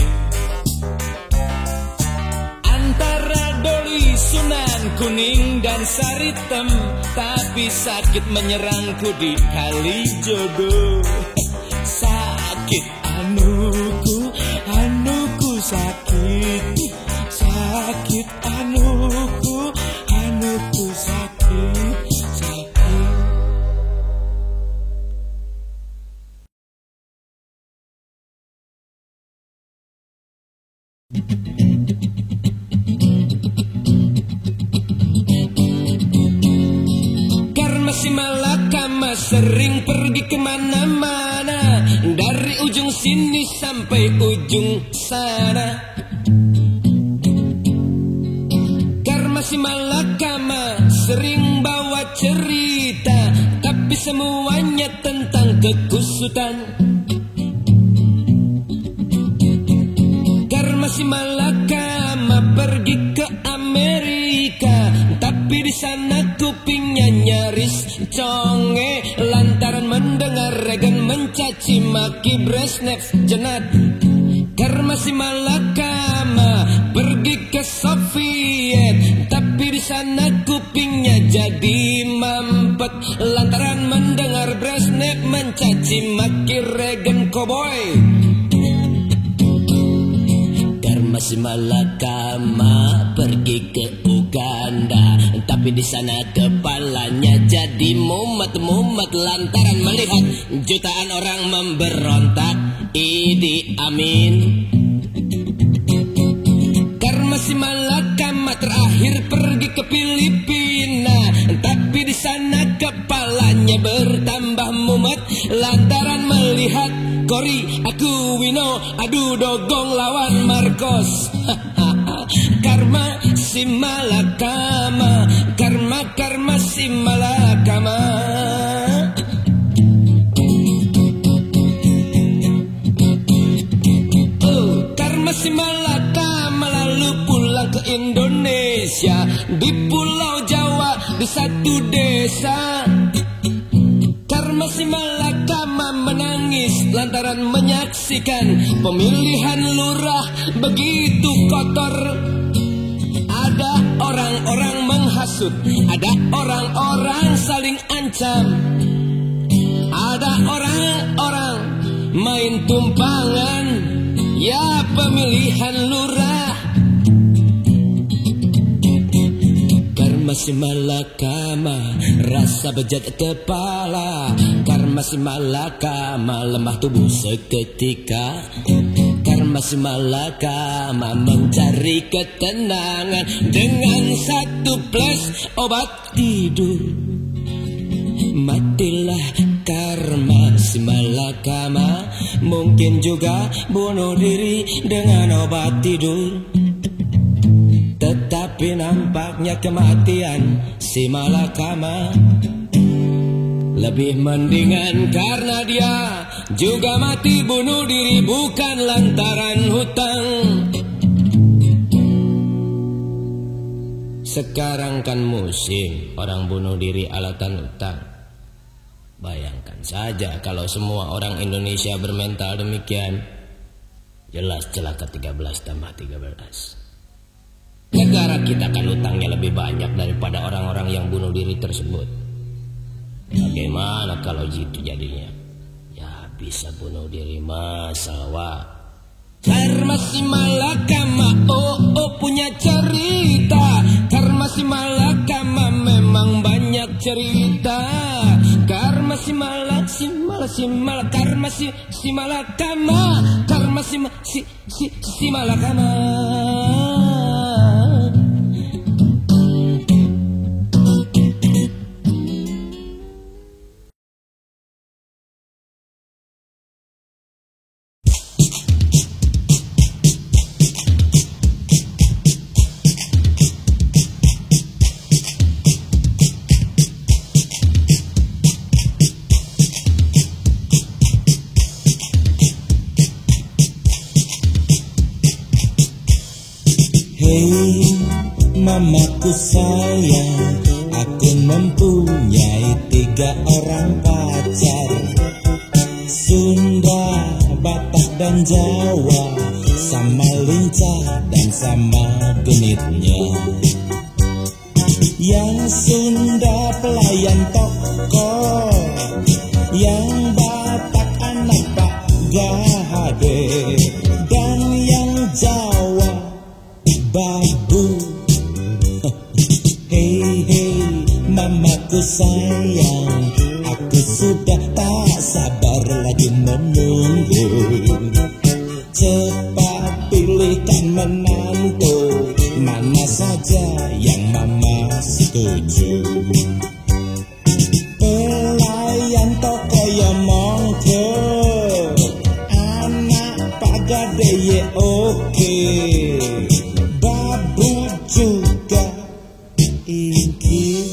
Antara Doli, Sunan Kuning dan Saritem, tapi sakit menyerangku di Kalijodo. Sakit anuku, anuku sakit, sakit anuku, anuku sakit, sakit. Karma si malakama sering pergi kemana-mana, dari ujung sini sampai ujung sana. Karma si malakama sering bawa cerita, tapi semuanya tentang kekusutan. Karma si malakama pergi ke Amerika, tapi di sana kupingnya nyaris conge lantaran mendengar Reagan mencaci maki Brezhnev jenat. Karma si malakama pergi ke Soviet, tapi di sana kupingnya jadi mampet lantaran mendengar Brezhnev mencaci maki Reagan cowboy. Karma si malakama pergi ke Uganda, Tapi di sana kepalanya jadi mumet-mumet lantaran melihat jutaan orang memberontak Idi Amin. Karma si Malakama terakhir pergi ke Filipina, tapi di sana kepalanya bertambah mumet lantaran melihat Kori Aquino adu dogong lawan Marcos. Karma si Malakama, karma si Malakama. Karma si Malakama lalu pulang ke Indonesia, di Pulau Jawa di satu desa. Karma si Malakama menangis lantaran menyaksikan pemilihan lurah begitu kotor. Ada orang-orang menghasut, ada orang-orang saling ancam, ada orang-orang main tumpangan, ya pemilihan lurah. Karma si Malakama rasa bejat kepala, karma si Malakama lemah tubuh seketika. Karma si Malakama mencari ketenangan dengan satu plus obat tidur. Matilah karma si Malakama, mungkin juga bunuh diri dengan obat tidur. Tetapi nampaknya kematian si Malakama lebih mendingan karena dia juga mati bunuh diri bukan lantaran hutang. Sekarang kan musim orang bunuh diri alatan hutang. Bayangkan saja kalau semua orang Indonesia bermental demikian, jelas celaka 13 tambah 13. Negara kita kan utangnya lebih banyak daripada orang-orang yang bunuh diri tersebut. Bagaimana kalau gitu jadinya? Ya bisa bunuh diri masalah. Karma si Malakama punya cerita. Karma si Malakama memang banyak cerita. Karma si Malakama, karma si Malakama, karma si Malakama. Hei mamaku sayang, aku mempunyai 3 orang pacar, Sunda, Batak dan Jawa, sama lincah dan sama genitnya. Yang Sunda pelayan toko, yang Batak anak Pak Gade, dan yang Jawa babu. Hei hei mamaku sayang, aku sudah tak sabar lagi menunggu. Cepat pilihkan menantu, mana saja yang mama setuju. Pelayan toko ya monggo, anak Pak Gade ye oke, babu juga ingin.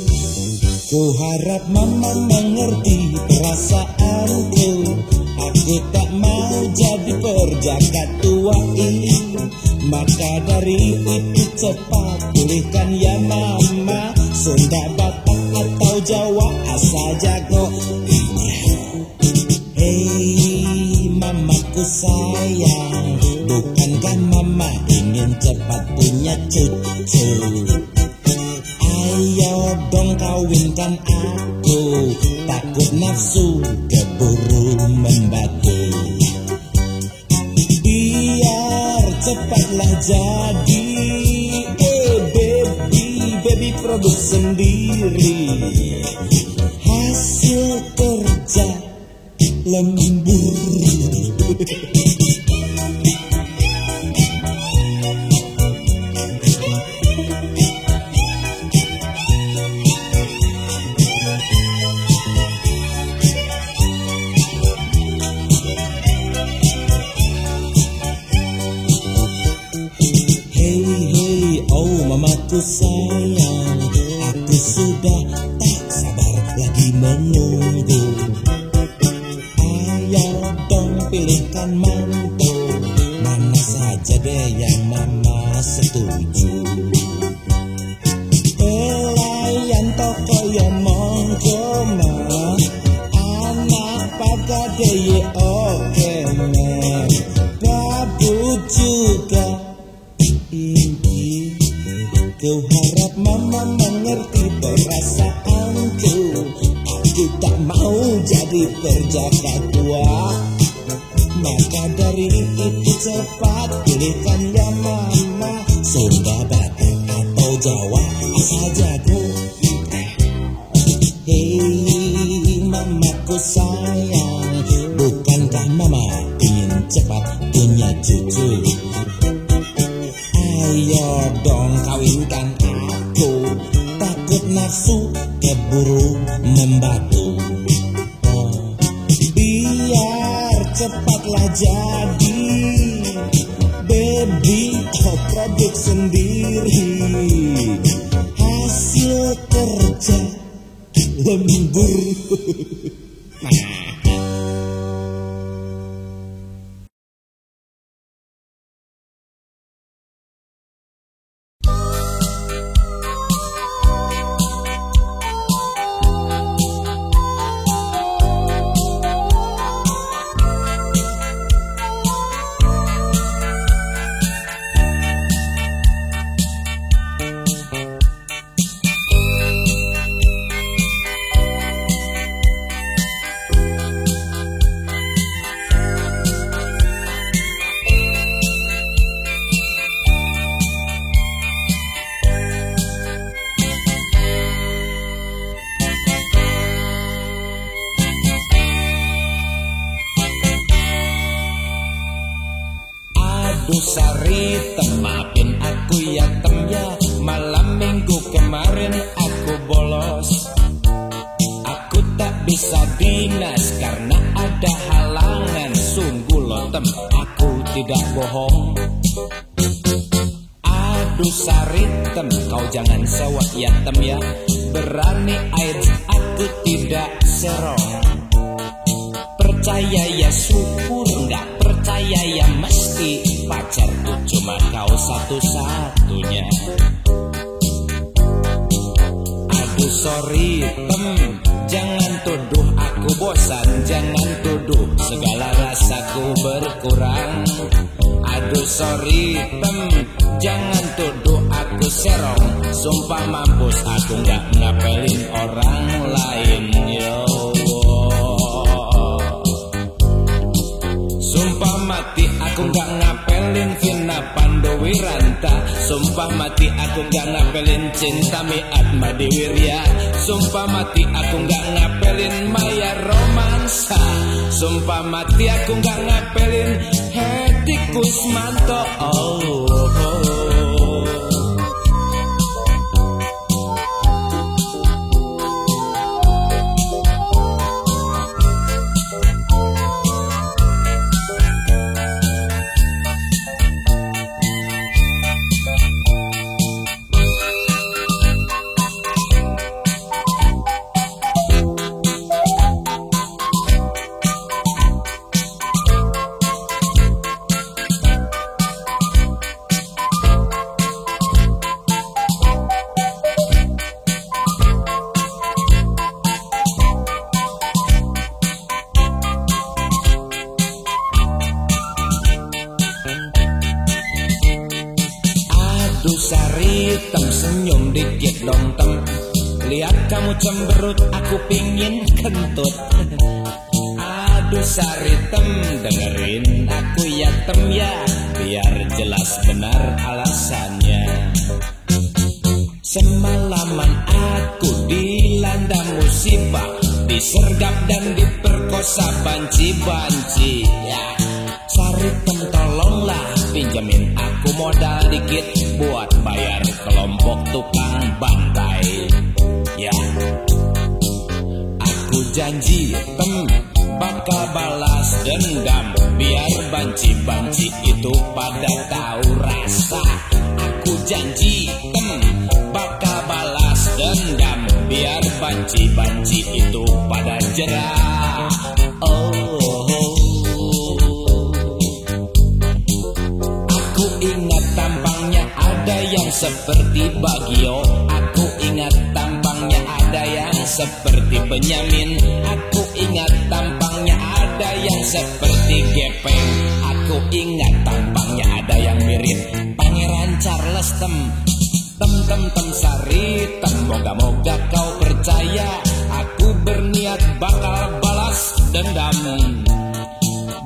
Ku harap mama mengerti perasaanku, aku tak mau jadi perjaka tua ini. Maka dari itu cepat pulihkan ya mama, Sunda, Batak atau Jawa asal jago. Hei mamaku sayang, bukankah mama ingin cepat punya cucu? Ayo dong kawinkan aku, takut nafsu keburu membatu. Biar cepatlah jadi, baby produk sendiri, hasil kerja lembur. Mamaku sayang, aku sudah tak sabar lagi menunggu. Ayo dong pilihkan mantu, mana saja deh yang mama setuju. Pelayan toko yang monggo mah, anak pagade ye oke men, babu juga ingin. Ku harap mama mengerti perasaanku. Aku tak mau jadi perjaka tua. Maka dari itu cepat pilihkan ya mama, Sunda, Batak atau Jawa asal jago. Hei mamaku sayang, bukankah mama ingin cepat punya cucu? Ayo dong kawinkan aku, takut nafsu keburu membatu. Oh, biar cepatlah jadi baby, oh produk sendiri, hasil kerja lembur. Sari maafin aku ya tem ya, malam minggu kemarin aku bolos. Aku tak bisa dinas karena ada halangan. Sungguh loh tem, aku tidak bohong. Aduh Sari tem, kau jangan sewak ya tem ya. Berani air aku tidak serong. Percaya ya syukur, nggak percaya ya mesti. Pacarku cuma kau satu-satunya. Aduh sorry tem, jangan tuduh aku bosan. Jangan tuduh segala rasaku berkurang. Aduh sorry tem, jangan tuduh aku serong. Sumpah mampus aku nggak ngapelin orang lain yo. Sumpah mati aku gak ngapelin Vina Pandowiranta. Sumpah mati aku gak ngapelin Cinta Miat Madiwirya. Sumpah mati aku gak ngapelin Maya Romansa. Sumpah mati aku gak ngapelin Hetty Kusmanto. Sari tem, senyum dikit dong tem. Lihat kamu cemberut, aku pingin kentut. Aduh Sari tem, dengerin aku ya tem ya, biar jelas benar alasannya. Semalaman aku dilanda musibah, disergap dan diperkosa banci-banci ya. Saritem tolonglah pinjamin aku modal dikit buat bayar kelompok tukang bantai ya. Aku janji bakal balas dendam, biar banci-banci itu pada tahu rasa. Aku janji bakal balas dendam, biar banci-banci itu pada jerah. Aku ingat tampangnya ada yang seperti Bagio, aku ingat tampangnya ada yang seperti Benyamin, aku ingat tampangnya ada yang seperti Gepeng, aku ingat tampangnya ada yang mirip Pangeran Charles tem Saritem. Moga-moga kau percaya, aku berniat bakal balas dendam.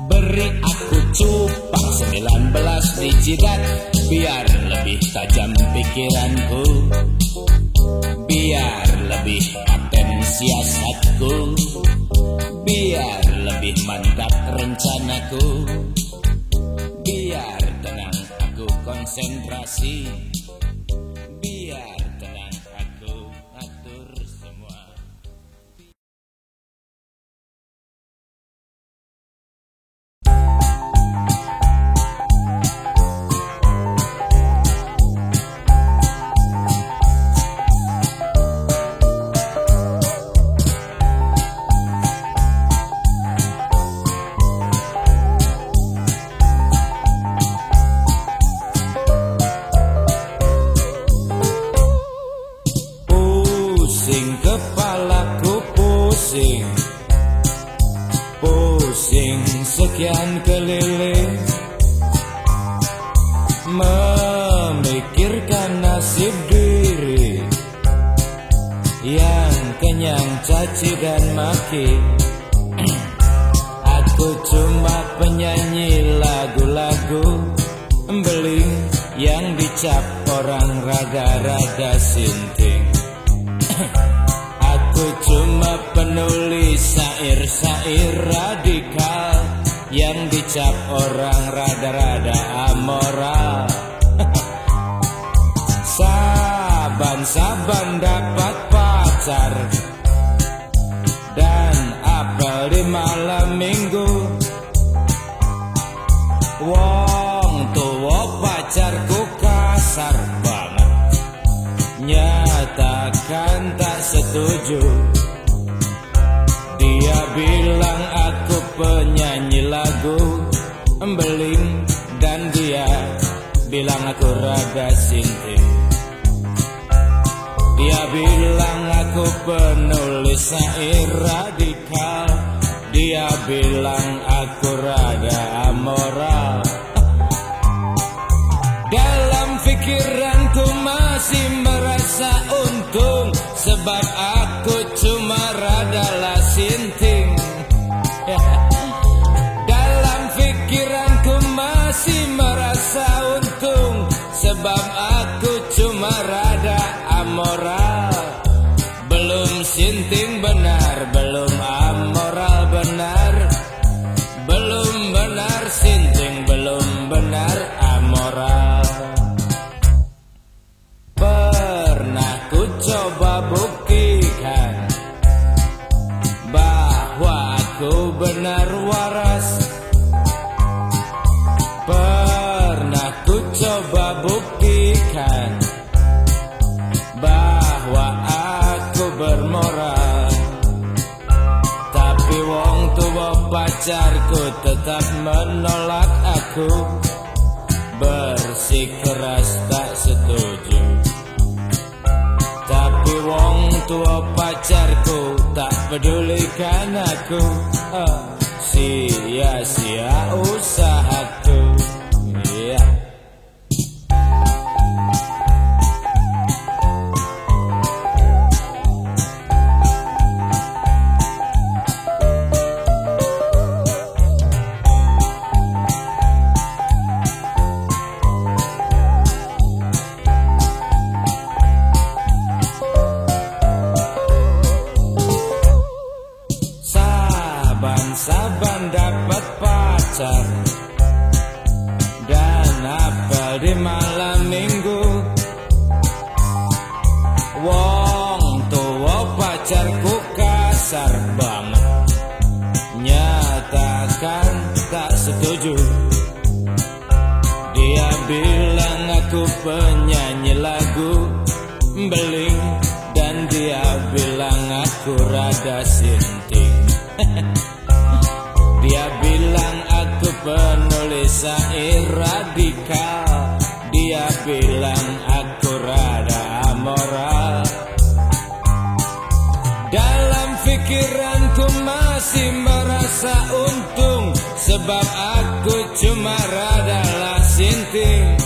Beri aku cupang 19 di jidat, biar lebih tajam pikiranku, biar lebih paten siasatku, biar lebih mantap rencanaku, biar tenang aku konsentrasi, biar tenang aku atur semua. Kepalaku pusing, pusing sekian keliling, memikirkan nasib diri yang kenyang caci dan maki. Aku cuma penyanyi lagu-lagu beling yang dicap orang rada-rada sinting. Aku cuma penulis syair-syair radikal yang dicap orang rada-rada amoral. Saban-saban dapat pacar dan apel di malam minggu. Wong tuwa pacarku kasar banget, nyatakan tak setuju. Dia bilang aku penyanyi lagu beling, dan dia bilang aku rada sinting. Dia bilang aku penulis syair radikal, dia bilang aku rada amoral. Dalam pikiranku masih merasa untung, sebab aku cuma radalah sinting. Dalam pikiranku masih merasa untung, sebab aku cuma rada amoral. Belum sinting benar, belum amoral benar, belum benar sinting, belum benar amoral. Pernah ku coba buktikan bahwa aku benar waras. Pernah ku coba buktikan bahwa aku bermoral. Tapi wong tua pacarku tetap menolak aku, bersikeras tak setuju. Tapi wong tua pacarku tak pedulikan aku, sia-sia usahaku. Yeah. pacar dan apel di malam minggu. Wong tuwa pacarku kasar banget, nyatakan tak setuju. Dia bilang aku penyanyi lagu beling, dan dia bilang aku rada sinting. Dia bilang aku penulis syair radikal, dia bilang aku rada amoral. Dalam pikiranku masih merasa untung, sebab aku cuma radalah sinting.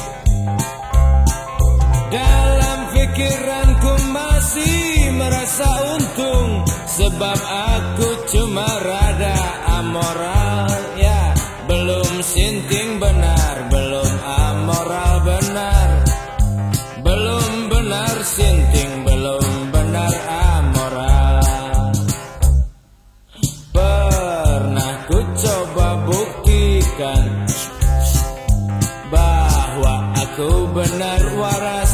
Dalam pikiranku masih merasa untung, sebab aku cuma rada amoral. Ya, belum sinting benar, belum amoral benar. Belum benar sinting, belum benar amoral. Pernah ku coba buktikan bahwa aku benar waras.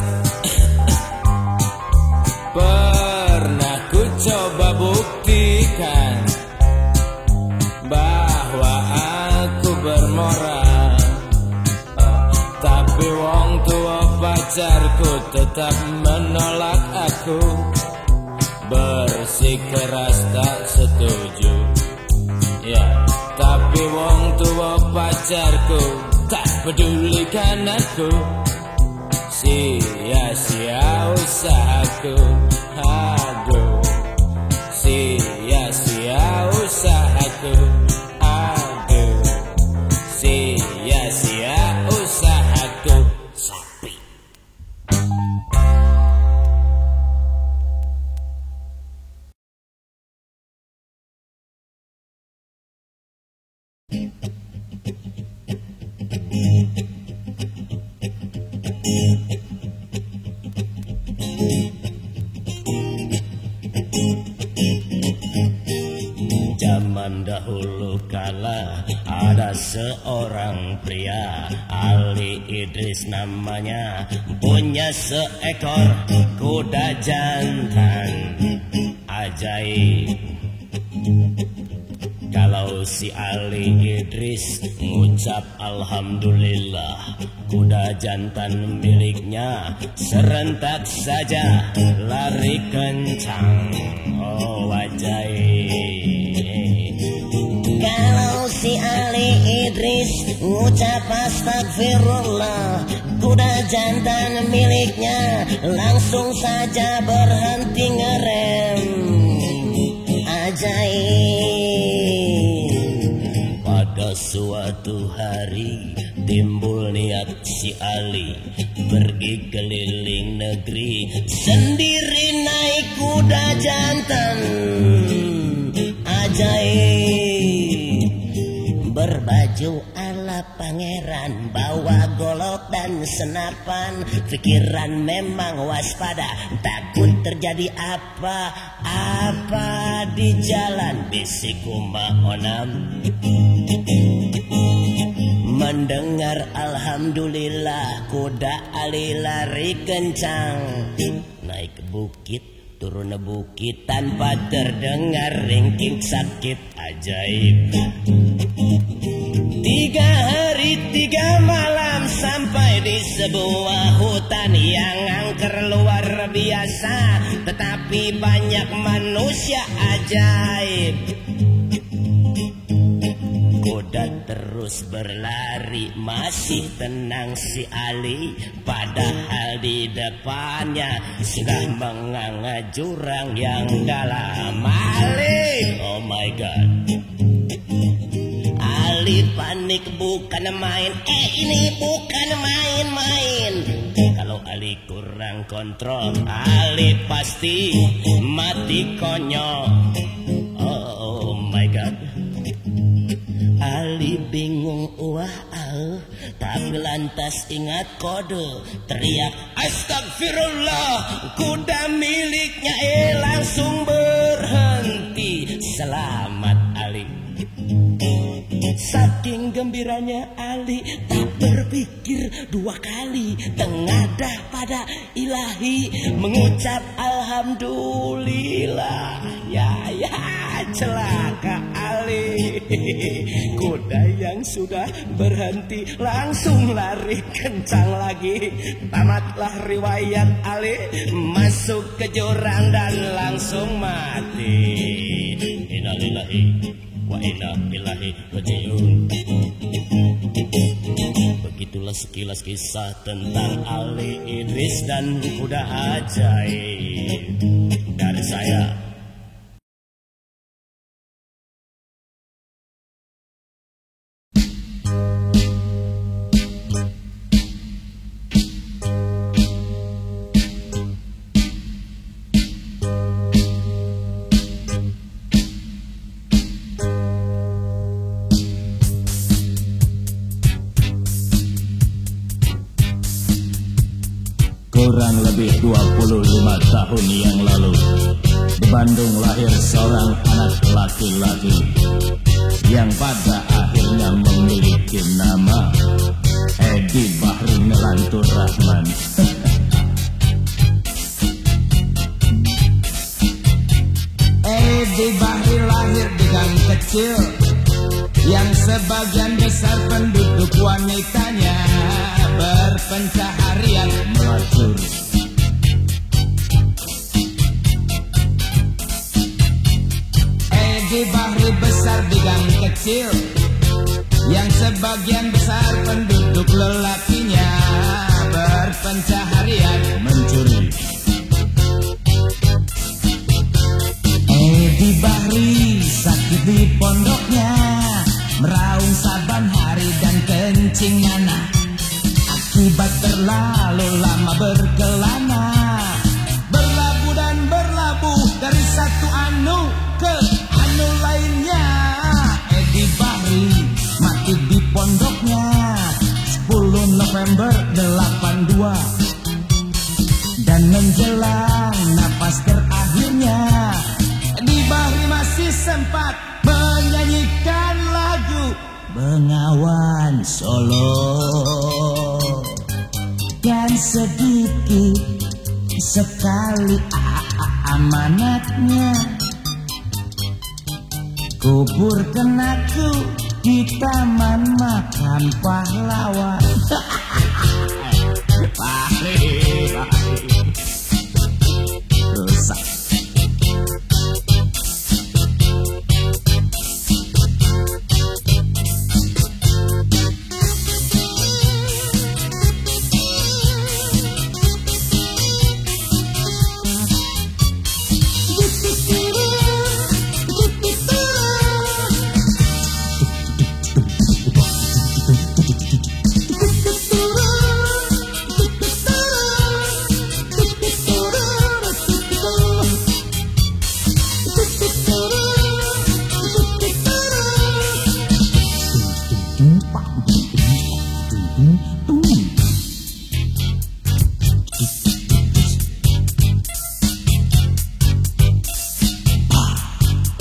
Pernah ku coba buktikan bahwa aku bermoral. Tapi wong tua pacarku tetap menolak aku, bersikeras tak setuju. Ya, tapi wong tua pacarku tak pedulikan aku. Sia-sia usahaku, aduh. Sia-sia usahaku, aduh. Sia-sia usahaku, sapi. Zaman dahulu kala ada seorang pria, Ali Idris namanya, punya seekor kuda jantan ajaib. Kalau si Ali Idris ngucap alhamdulillah, kuda jantan miliknya serentak saja lari kencang. Oh ajaib. Kalau si Ali Idris ngucap astagfirullah, kuda jantan miliknya langsung saja berhenti ngerem. Ajaib. Pada suatu hari timbul niat si Ali pergi keliling negeri, sendiri naik kuda jantan. Ajaib. Berbaju ala pangeran, bawa golok dan senapan, pikiran memang waspada, takut terjadi apa-apa di jalan. Bisik Mbak Onam mendengar alhamdulillah, kuda Ali lari kencang, naik bukit turun bukit tanpa terdengar ringking sakit. Ajaib. 3 hari 3 malam sampai di sebuah hutan yang angker luar biasa, tetapi banyak manusia. Ajaib. Kuda terus berlari, masih tenang si Ali, padahal di depannya sudah menganga jurang yang dalam. Ali, oh my god. Ali panik bukan main, ini bukan main-main. Kalau Ali kurang kontrol, Ali pasti mati konyol. Oh my god. Ali bingung, tapi lantas ingat kode, teriak astagfirullah, kuda miliknya langsung berhenti. Selamat Ali. Saking gembiranya Ali tak berpikir dua kali, tengadah pada ilahi mengucap alhamdulillah. Ya celaka Ali. Kuda yang sudah berhenti langsung lari kencang lagi. Tamatlah riwayat Ali, masuk ke jurang dan langsung mati. Innalillahi wa inna ilaihi raji'un. Begitulah sekilas kisah tentang Ali Idris dan kuda ajaib dari saya. Kurang lebih 25 tahun yang lalu, di Bandung lahir seorang anak laki-laki yang pada akhirnya memiliki nama Edi Bahri Melantur Rahman. Edi Bahri lahir di gang kecil yang sebagian besar penduduk wanitanya berpencaharian melacur. Edi Bahri besar di gang kecil yang sebagian besar penduduk lelakinya berpencaharian mencuri. Edi Bahri sakit di pondoknya, meraung saban hari dan kencing nanah akibat terlalu lama berkelana. Berlabuh dan berlabuh dari satu anu ke anu lainnya. Edi Bahri mati di pondoknya 10 November 82. Dan menjelang napas terakhirnya, Edi Bahri masih sempat menyanyikan lagu Bengawan Solo. Dan sedikit sekali amanatnya, kuburkan aku di taman makam pahlawan. Bahri rusak.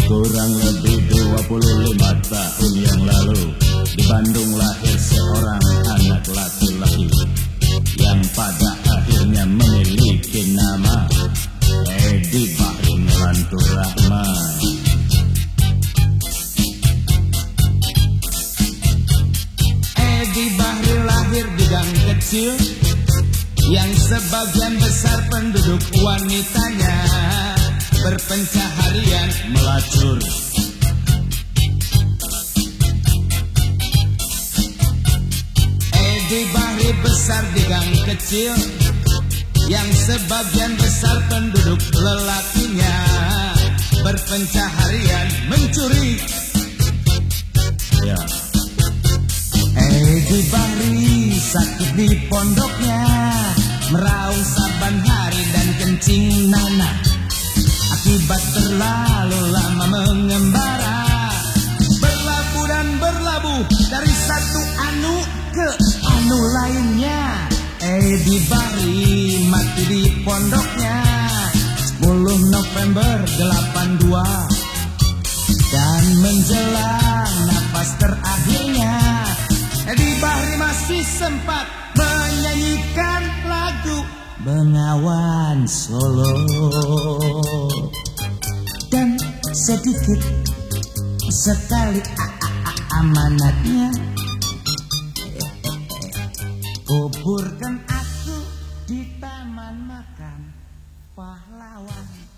Kurang lebih 25 tahun yang lalu, di Bandung lahir seorang anak laki-laki yang pada akhirnya memiliki nama Edi Bahri Melantur Rahman. Edi Bahri lahir di gang kecil yang sebagian besar penduduk wanitanya berpencaharian melacur. Edi Bahri besar di gang kecil yang sebagian besar penduduk lelakinya berpencaharian mencuri. Ya. Edi Bahri sakit di pondoknya, meraung saban hari dan kencing nanah akibat terlalu lama mengembara. Berlabuh dan berlabuh dari satu anu ke anu lainnya. Edi Bahri mati di pondoknya 10 November 82. Dan menjelang napas terakhir masih sempat menyanyikan lagu Bengawan Solo. Dan sedikit sekali amanatnya, kuburkan aku di taman makam pahlawan.